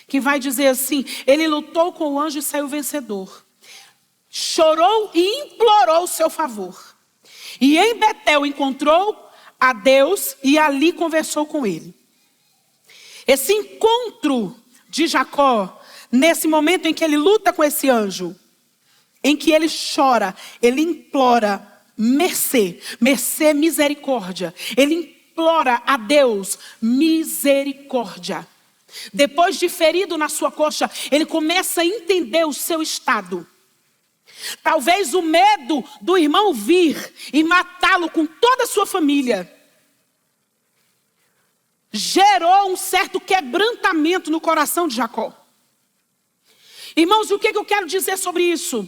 que vai dizer assim: ele lutou com o anjo e saiu vencedor. Chorou e implorou o seu favor. E em Betel encontrou a Deus e ali conversou com ele. Esse encontro de Jacó, nesse momento em que ele luta com esse anjo, em que ele chora, ele implora mercê, misericórdia. Ele implora a Deus misericórdia. Depois de ferido na sua coxa, ele começa a entender o seu estado. Talvez o medo do irmão vir e matá-lo com toda a sua família gerou um certo quebrantamento no coração de Jacó. Irmãos, o que eu quero dizer sobre isso?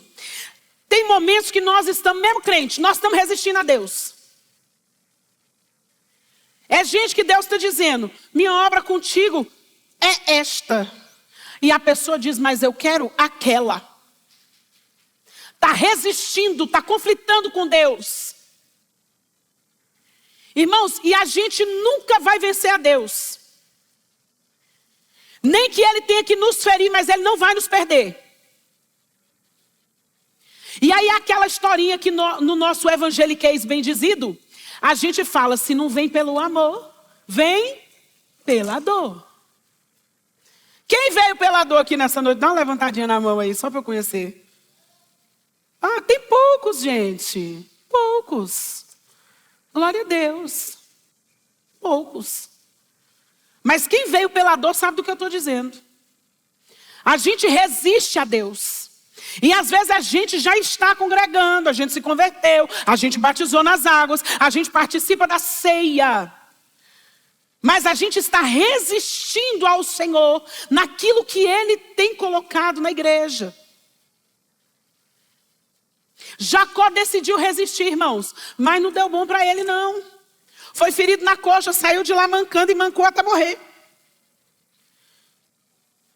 Tem momentos que nós estamos, mesmo crentes, nós estamos resistindo a Deus. É gente que Deus está dizendo: minha obra contigo é esta. E a pessoa diz: mas eu quero aquela. Está resistindo, está conflitando com Deus. Irmãos, e a gente nunca vai vencer a Deus. Nem que Ele tenha que nos ferir, mas Ele não vai nos perder. E aí aquela historinha que no nosso evangeliquez bem dizido, a gente fala: se não vem pelo amor, vem pela dor. Quem veio pela dor aqui nessa noite? Dá uma levantadinha na mão aí, só para eu conhecer. Ah, tem poucos, gente. Poucos. Glória a Deus. Poucos. Mas quem veio pela dor sabe do que eu estou dizendo. A gente resiste a Deus. E às vezes a gente já está congregando, a gente se converteu, a gente batizou nas águas, a gente participa da ceia. Mas a gente está resistindo ao Senhor naquilo que Ele tem colocado na igreja. Jacó decidiu resistir, irmãos, mas não deu bom para ele não. Foi ferido na coxa, saiu de lá mancando e mancou até morrer.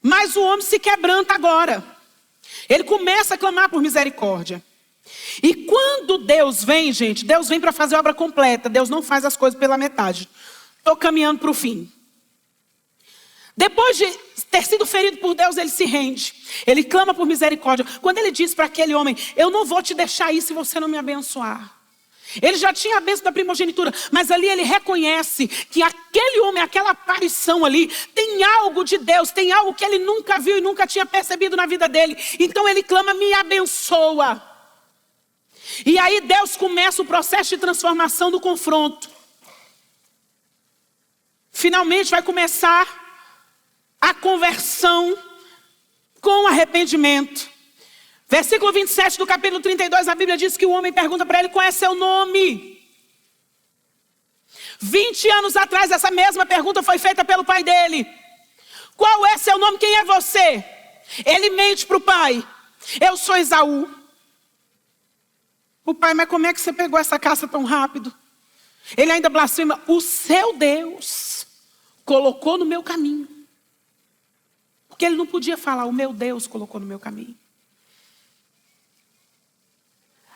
Mas o homem se quebranta agora. Ele começa a clamar por misericórdia. E quando Deus vem, gente, Deus vem para fazer a obra completa. Deus não faz as coisas pela metade. Estou caminhando para o fim. Depois de ter sido ferido por Deus, ele se rende. Ele clama por misericórdia. Quando ele diz para aquele homem: eu não vou te deixar ir se você não me abençoar. Ele já tinha a bênção da primogenitura, mas ali ele reconhece que aquele homem, aquela aparição ali, tem algo de Deus, tem algo que ele nunca viu e nunca tinha percebido na vida dele. Então ele clama: me abençoa. E aí Deus começa o processo de transformação do confronto. Finalmente vai começar a conversão com arrependimento. Versículo 27 do capítulo 32, a Bíblia diz que o homem pergunta para ele: qual é seu nome? 20 anos atrás, essa mesma pergunta foi feita pelo pai dele. Qual é seu nome? Quem é você? Ele mente para o pai: eu sou Esaú. O pai: mas como é que você pegou essa caça tão rápido? Ele ainda blasfema: o seu Deus colocou no meu caminho. Porque ele não podia falar: o meu Deus colocou no meu caminho.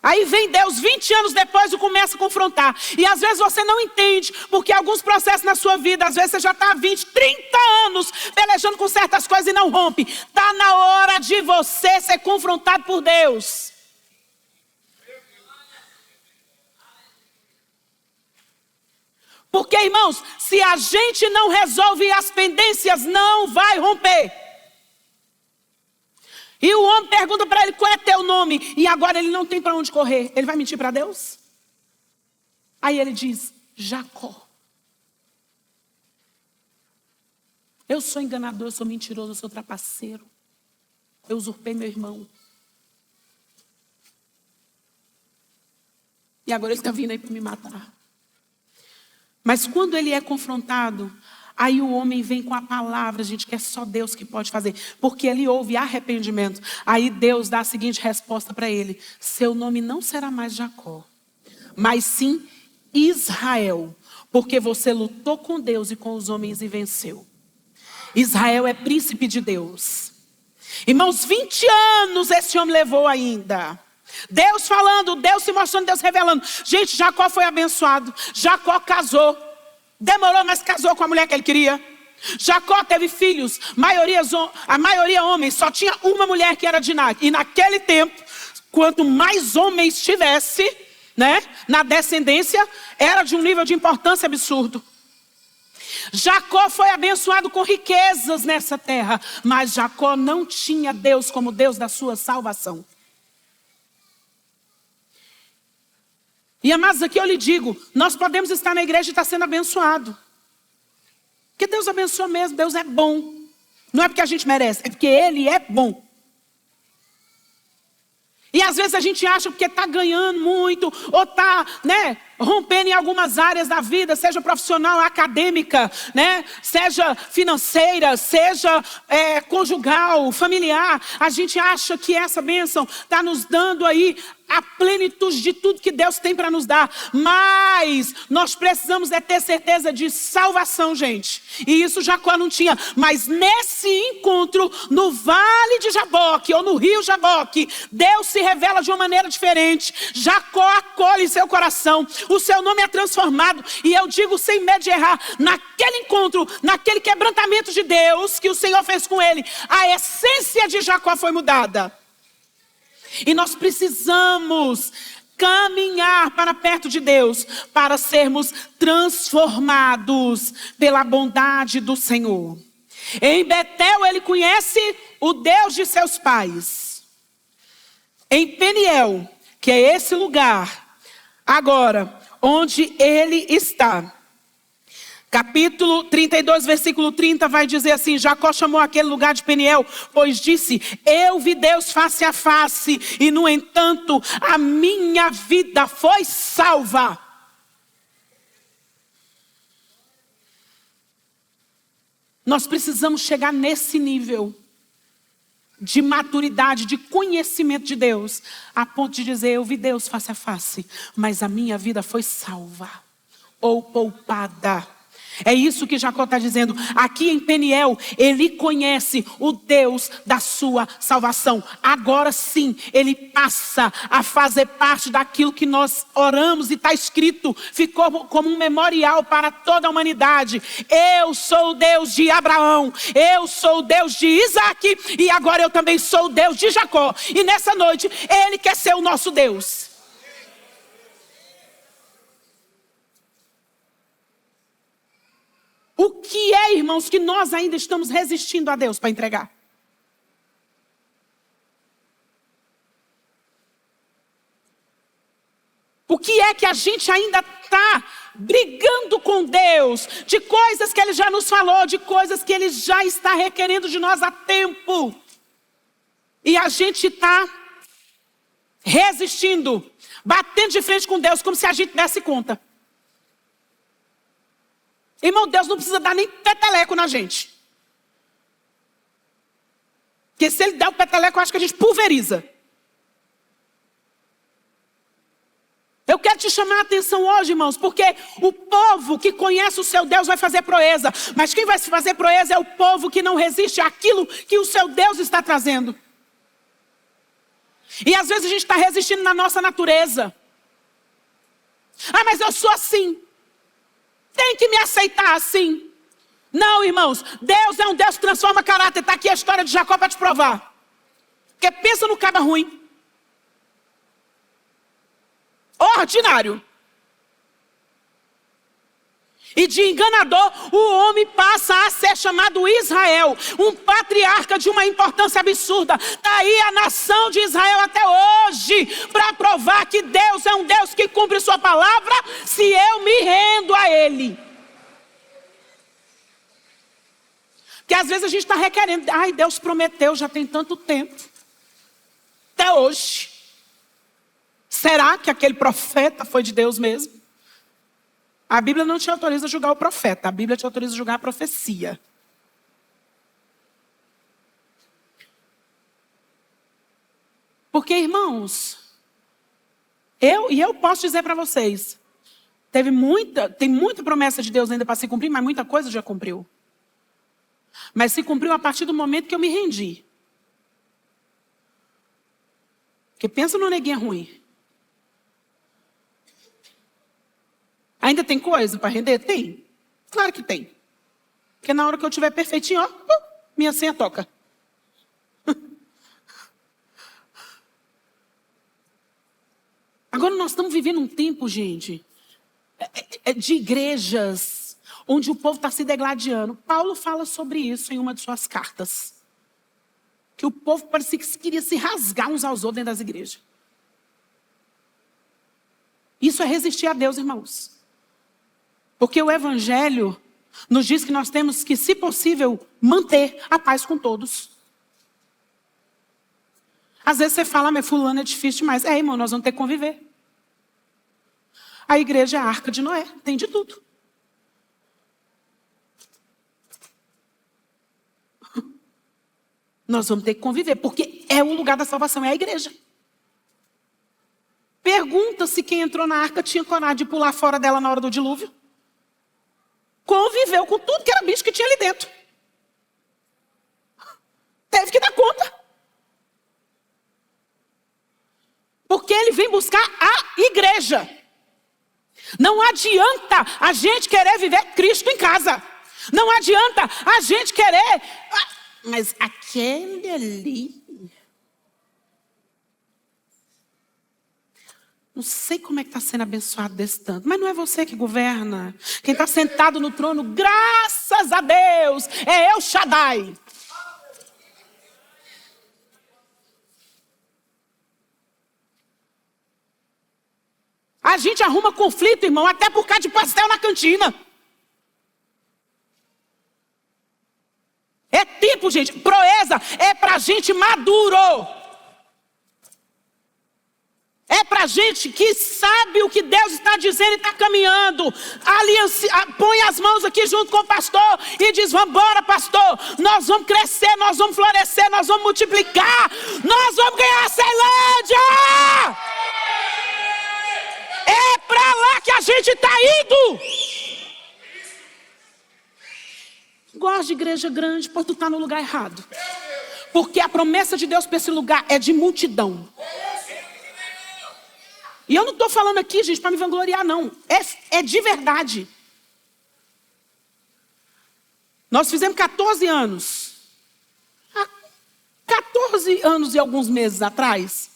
Aí vem Deus 20 anos depois e começa a confrontar. E às vezes você não entende, porque alguns processos na sua vida, às vezes você já está há 20, 30 anos pelejando com certas coisas e não rompe. Está na hora de você ser confrontado por Deus. Porque, irmãos, se a gente não resolve as pendências, não vai romper. E o homem pergunta para ele: qual é teu nome? E agora ele não tem para onde correr. Ele vai mentir para Deus? Aí ele diz: Jacó. Eu sou enganador, eu sou mentiroso, eu sou trapaceiro. eu usurpei meu irmão. E agora ele está vindo aí para me matar. Mas quando ele é confrontado, aí o homem vem com a palavra, gente, que é só Deus que pode fazer. Porque ele ouve arrependimento. Aí Deus dá a seguinte resposta para ele: seu nome não será mais Jacó, mas sim Israel. Porque você lutou com Deus e com os homens e venceu. Israel é príncipe de Deus. Irmãos, 20 anos esse homem levou ainda. Deus falando, Deus se mostrando, Deus revelando. Gente, Jacó foi abençoado. Jacó casou. Demorou, mas casou com a mulher que ele queria. Jacó teve filhos. A maioria homens. Só tinha uma mulher que era Diná. E naquele tempo, quanto mais homens tivesse, né, na descendência, era de um nível de importância absurdo. Jacó foi abençoado com riquezas nessa terra. Mas Jacó não tinha Deus como Deus da sua salvação. E amados, aqui eu lhe digo, nós podemos estar na igreja e estar sendo abençoado. Porque Deus abençoa mesmo, Deus é bom. Não é porque a gente merece, é porque Ele é bom. E às vezes a gente acha porque está ganhando muito, ou está, né, rompendo em algumas áreas da vida, seja profissional, acadêmica, né, seja financeira, seja conjugal, familiar. A gente acha que essa bênção está nos dando aí a plenitude de tudo que Deus tem para nos dar. Mas nós precisamos ter certeza de salvação, gente. E isso Jacó não tinha. Mas nesse encontro, no vale de Jaboque, ou no rio Jaboque, Deus se revela de uma maneira diferente. Jacó acolhe seu coração. O seu nome é transformado. E eu digo sem medo de errar, naquele encontro, naquele quebrantamento de Deus que o Senhor fez com ele, a essência de Jacó foi mudada. E nós precisamos caminhar para perto de Deus para sermos transformados pela bondade do Senhor. Em Betel ele conhece o Deus de seus pais. Em Peniel, que é esse lugar, agora, onde ele está. Capítulo 32, versículo 30 vai dizer assim: Jacó chamou aquele lugar de Peniel, pois disse: eu vi Deus face a face, e no entanto a minha vida foi salva. Nós precisamos chegar nesse nível de maturidade, de conhecimento de Deus, a ponto de dizer: eu vi Deus face a face, mas a minha vida foi salva ou poupada. É isso que Jacó está dizendo. Aqui em Peniel, ele conhece o Deus da sua salvação. Agora sim, ele passa a fazer parte daquilo que nós oramos e está escrito. Ficou como um memorial para toda a humanidade. Eu sou o Deus de Abraão. Eu sou o Deus de Isaac. E agora eu também sou o Deus de Jacó. E nessa noite, ele quer ser o nosso Deus. O que é, irmãos, que nós ainda estamos resistindo a Deus para entregar? O que é que a gente ainda está brigando com Deus? De coisas que Ele já nos falou, de coisas que Ele já está requerendo de nós há tempo. E a gente está resistindo, batendo de frente com Deus, como se a gente desse conta. Irmão, Deus não precisa dar nem peteleco na gente. Porque se Ele der o peteleco, eu acho que a gente pulveriza. Eu quero te chamar a atenção hoje, irmãos, porque o povo que conhece o seu Deus vai fazer proeza. Mas quem vai fazer proeza é o povo que não resiste àquilo que o seu Deus está trazendo. E às vezes a gente está resistindo na nossa natureza. Ah, mas eu sou assim. Tem que me aceitar assim. Não, irmãos. Deus é um Deus que transforma caráter. Está aqui a história de Jacó para te provar. Porque pensa no cara ruim. Ordinário. E de enganador, o homem passa a ser chamado Israel. Um patriarca de uma importância absurda. Está aí a nação de Israel até hoje. Para provar que Deus é um Deus que cumpre sua palavra. Se eu me rendo a Ele. Que às vezes a gente está requerendo. Ai, Deus prometeu, já tem tanto tempo. Até hoje. Será que aquele profeta foi de Deus mesmo? A Bíblia não te autoriza a julgar o profeta. A Bíblia te autoriza a julgar a profecia. Porque, irmãos, eu posso dizer para vocês, tem muita promessa de Deus ainda para se cumprir, mas muita coisa já cumpriu. Mas se cumpriu a partir do momento que eu me rendi. Porque pensa no neguinho ruim. Ainda tem coisa para render? Tem. Claro que tem. Porque na hora que eu estiver perfeitinho, ó, minha senha toca. Agora nós estamos vivendo um tempo, gente, de igrejas onde o povo está se degladiando. Paulo fala sobre isso em uma de suas cartas. Que o povo parecia que queria se rasgar uns aos outros dentro das igrejas. Isso é resistir a Deus, irmãos. Porque o Evangelho nos diz que nós temos que, se possível, manter a paz com todos. Às vezes você fala, mas fulano é difícil demais. É, irmão, nós vamos ter que conviver. A igreja é a arca de Noé, tem de tudo. Nós vamos ter que conviver, porque é o lugar da salvação, é a igreja. Pergunta se quem entrou na arca tinha coragem de pular fora dela na hora do dilúvio. Conviveu com tudo que era bicho que tinha ali dentro. Teve que dar conta. Porque ele vem buscar a igreja. Não adianta a gente querer viver Cristo em casa. Não adianta a gente querer... Mas aquele ali... Não sei como é que está sendo abençoado desse tanto. Mas não é você que governa. Quem está sentado no trono, graças a Deus, é El Shaddai. A gente arruma conflito, irmão, até por causa de pastel na cantina. É tipo, gente, proeza é pra gente maduro. É pra gente que sabe o que Deus está dizendo e está caminhando. Põe as mãos aqui junto com o pastor e diz, vamos embora, pastor. Nós vamos crescer, nós vamos florescer, nós vamos multiplicar. Nós vamos ganhar a Ceilândia. É pra lá que a gente está indo. Gosto de igreja grande, porque tu está no lugar errado. Porque a promessa de Deus para esse lugar é de multidão. E eu não estou falando aqui, gente, para me vangloriar, não. É de verdade. Nós fizemos 14 anos. Há 14 anos e alguns meses atrás,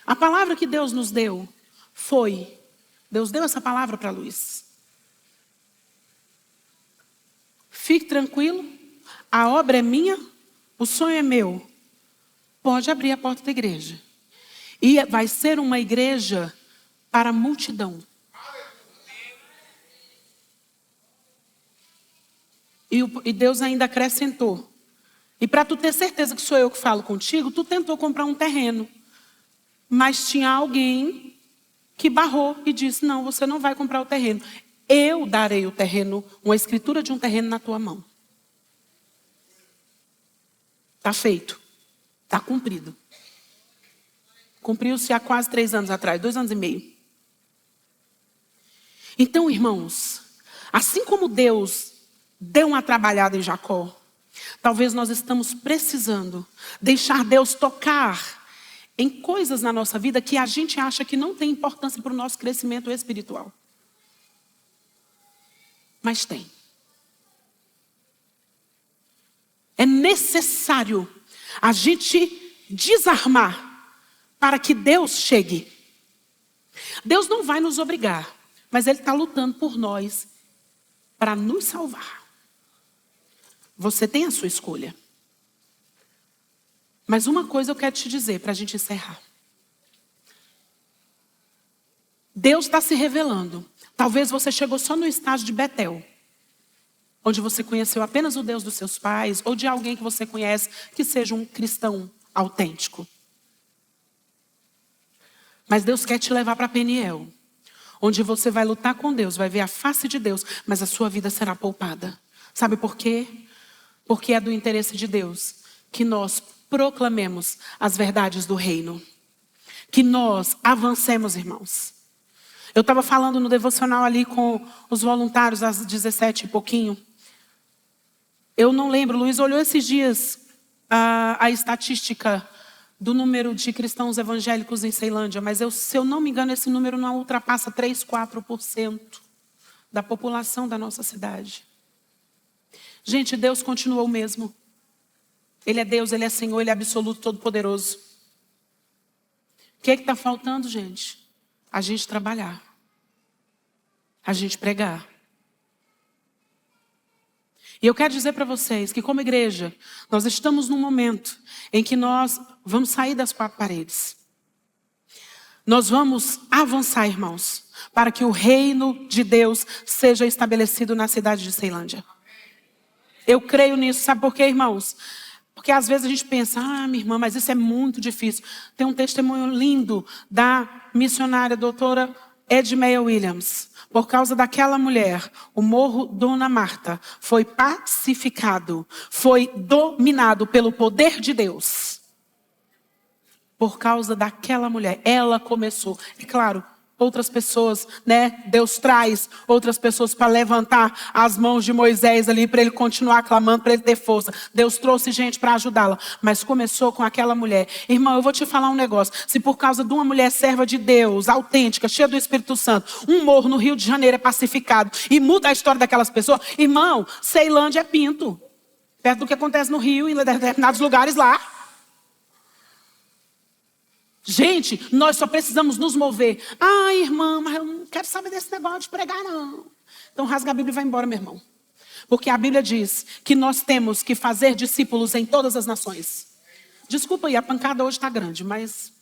a palavra que Deus nos deu foi... Deus deu essa palavra para Luiz. Fique tranquilo, a obra é minha, o sonho é meu. Pode abrir a porta da igreja. E vai ser uma igreja para a multidão. E Deus ainda acrescentou. E para tu ter certeza que sou eu que falo contigo, tu tentou comprar um terreno. Mas tinha alguém que barrou e disse, não, você não vai comprar o terreno. Eu darei o terreno, uma escritura de um terreno na tua mão. Está feito. Está cumprido. Cumpriu-se há quase 3 anos atrás, 2 anos e meio. Então, irmãos, assim como Deus deu uma trabalhada em Jacó, talvez nós estamos precisando deixar Deus tocar em coisas na nossa vida que a gente acha que não tem importância para o nosso crescimento espiritual. Mas tem. É necessário a gente desarmar para que Deus chegue. Deus não vai nos obrigar, mas Ele está lutando por nós para nos salvar. Você tem a sua escolha. Mas uma coisa eu quero te dizer para a gente encerrar. Deus está se revelando. Talvez você chegou só no estágio de Betel. onde você conheceu apenas o Deus dos seus pais, ou de alguém que você conhece que seja um cristão autêntico. Mas Deus quer te levar para Peniel, onde você vai lutar com Deus, vai ver a face de Deus, mas a sua vida será poupada. Sabe por quê? Porque é do interesse de Deus que nós proclamemos as verdades do reino. Que nós avancemos, irmãos. Eu estava falando no devocional ali com os voluntários às 17 e pouquinho. Eu não lembro, Luiz olhou esses dias a estatística do número de cristãos evangélicos em Ceilândia, mas se eu não me engano, esse número não ultrapassa 3, 4% da população da nossa cidade. Gente, Deus continua o mesmo. Ele é Deus, Ele é Senhor, Ele é absoluto, todo-poderoso. O que é que está faltando, gente? A gente trabalhar. A gente pregar. E eu quero dizer para vocês que como igreja, nós estamos num momento em que nós vamos sair das quatro paredes. Nós vamos avançar, irmãos, para que o reino de Deus seja estabelecido na cidade de Ceilândia. Eu creio nisso, sabe por quê, irmãos? Porque às vezes a gente pensa, minha irmã, mas isso é muito difícil. Tem um testemunho lindo da missionária doutora Edmeia Williams. Por causa daquela mulher, o Morro Dona Marta foi pacificado, foi dominado pelo poder de Deus. Por causa daquela mulher, ela começou. E claro, outras pessoas, né? Deus traz outras pessoas para levantar as mãos de Moisés ali, para ele continuar clamando, para ele ter força. Deus trouxe gente para ajudá-la, mas começou com aquela mulher. Irmão, eu vou te falar um negócio. Se por causa de uma mulher serva de Deus, autêntica, cheia do Espírito Santo, um morro no Rio de Janeiro é pacificado e muda a história daquelas pessoas, irmão, Ceilândia é pinto. Perto do que acontece no Rio, em determinados lugares lá. Gente, nós só precisamos nos mover. Irmã, mas eu não quero saber desse negócio de pregar, não. Então rasga a Bíblia e vai embora, meu irmão. Porque a Bíblia diz que nós temos que fazer discípulos em todas as nações. Desculpa aí, a pancada hoje está grande, mas...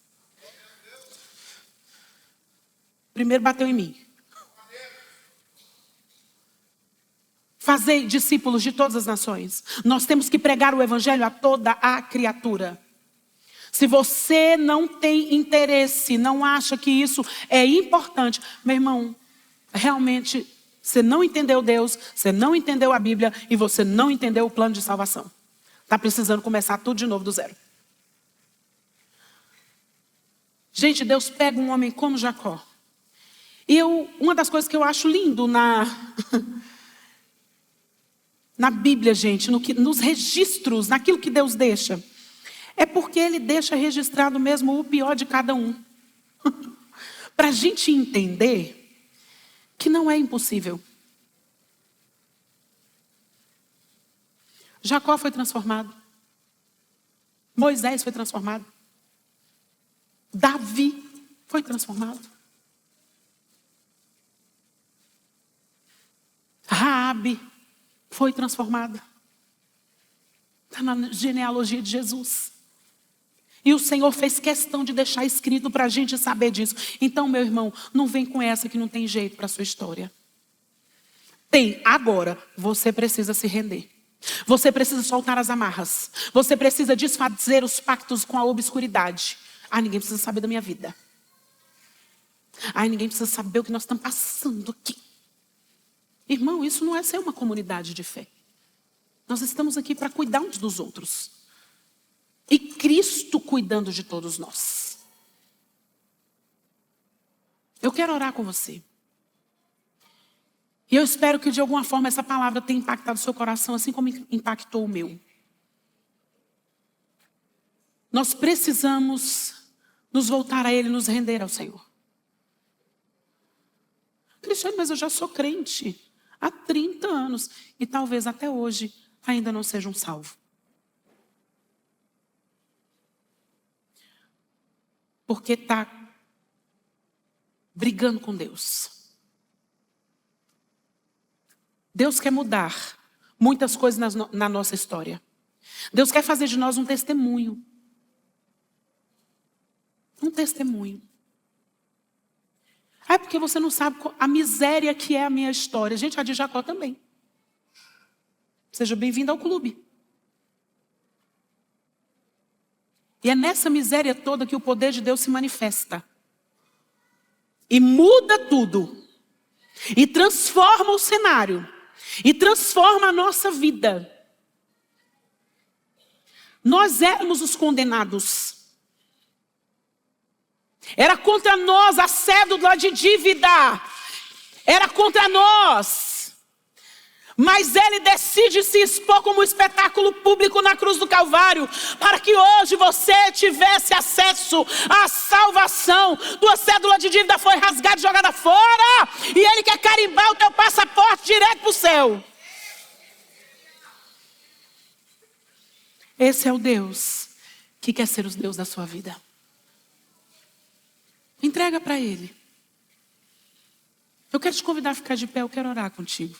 Primeiro bateu em mim. Fazer discípulos de todas as nações. Nós temos que pregar o evangelho a toda a criatura. Se você não tem interesse, não acha que isso é importante, meu irmão, realmente você não entendeu Deus, você não entendeu a Bíblia e você não entendeu o plano de salvação. Está precisando começar tudo de novo do zero. Gente, Deus pega um homem como Jacó. E uma das coisas que eu acho lindo na Bíblia, gente, nos registros, naquilo que Deus deixa, é porque Ele deixa registrado mesmo o pior de cada um. Para a gente entender que não é impossível. Jacó foi transformado. Moisés foi transformado. Davi foi transformado. Raabe foi transformada. Está na genealogia de Jesus. E o Senhor fez questão de deixar escrito para a gente saber disso. Então, meu irmão, não vem com essa que não tem jeito para a sua história. Tem. Agora, você precisa se render. Você precisa soltar as amarras. Você precisa desfazer os pactos com a obscuridade. Ninguém precisa saber da minha vida. Ninguém precisa saber o que nós estamos passando aqui. Irmão, isso não é ser uma comunidade de fé. Nós estamos aqui para cuidar uns dos outros. E Cristo cuidando de todos nós. Eu quero orar com você. E eu espero que de alguma forma essa palavra tenha impactado o seu coração, assim como impactou o meu. Nós precisamos nos voltar a Ele, nos render ao Senhor. Cristiano, mas eu já sou crente há 30 anos. E talvez até hoje ainda não seja um salvo. Porque está brigando com Deus. Deus quer mudar muitas coisas na nossa história. Deus quer fazer de nós um testemunho. Um testemunho. Porque você não sabe a miséria que é a minha história. Gente, a de Jacó também. Seja bem-vindo ao clube. E é nessa miséria toda que o poder de Deus se manifesta. E muda tudo. E transforma o cenário. E transforma a nossa vida. Nós éramos os condenados. Era contra nós a cédula de dívida. Era contra nós. Mas ele decide se expor como espetáculo público na cruz do Calvário, para que hoje você tivesse acesso à salvação. Tua cédula de dívida foi rasgada e jogada fora, e ele quer carimbar o teu passaporte direto para o céu. Esse é o Deus que quer ser o Deus da sua vida. Entrega para ele. Eu quero te convidar a ficar de pé, eu quero orar contigo.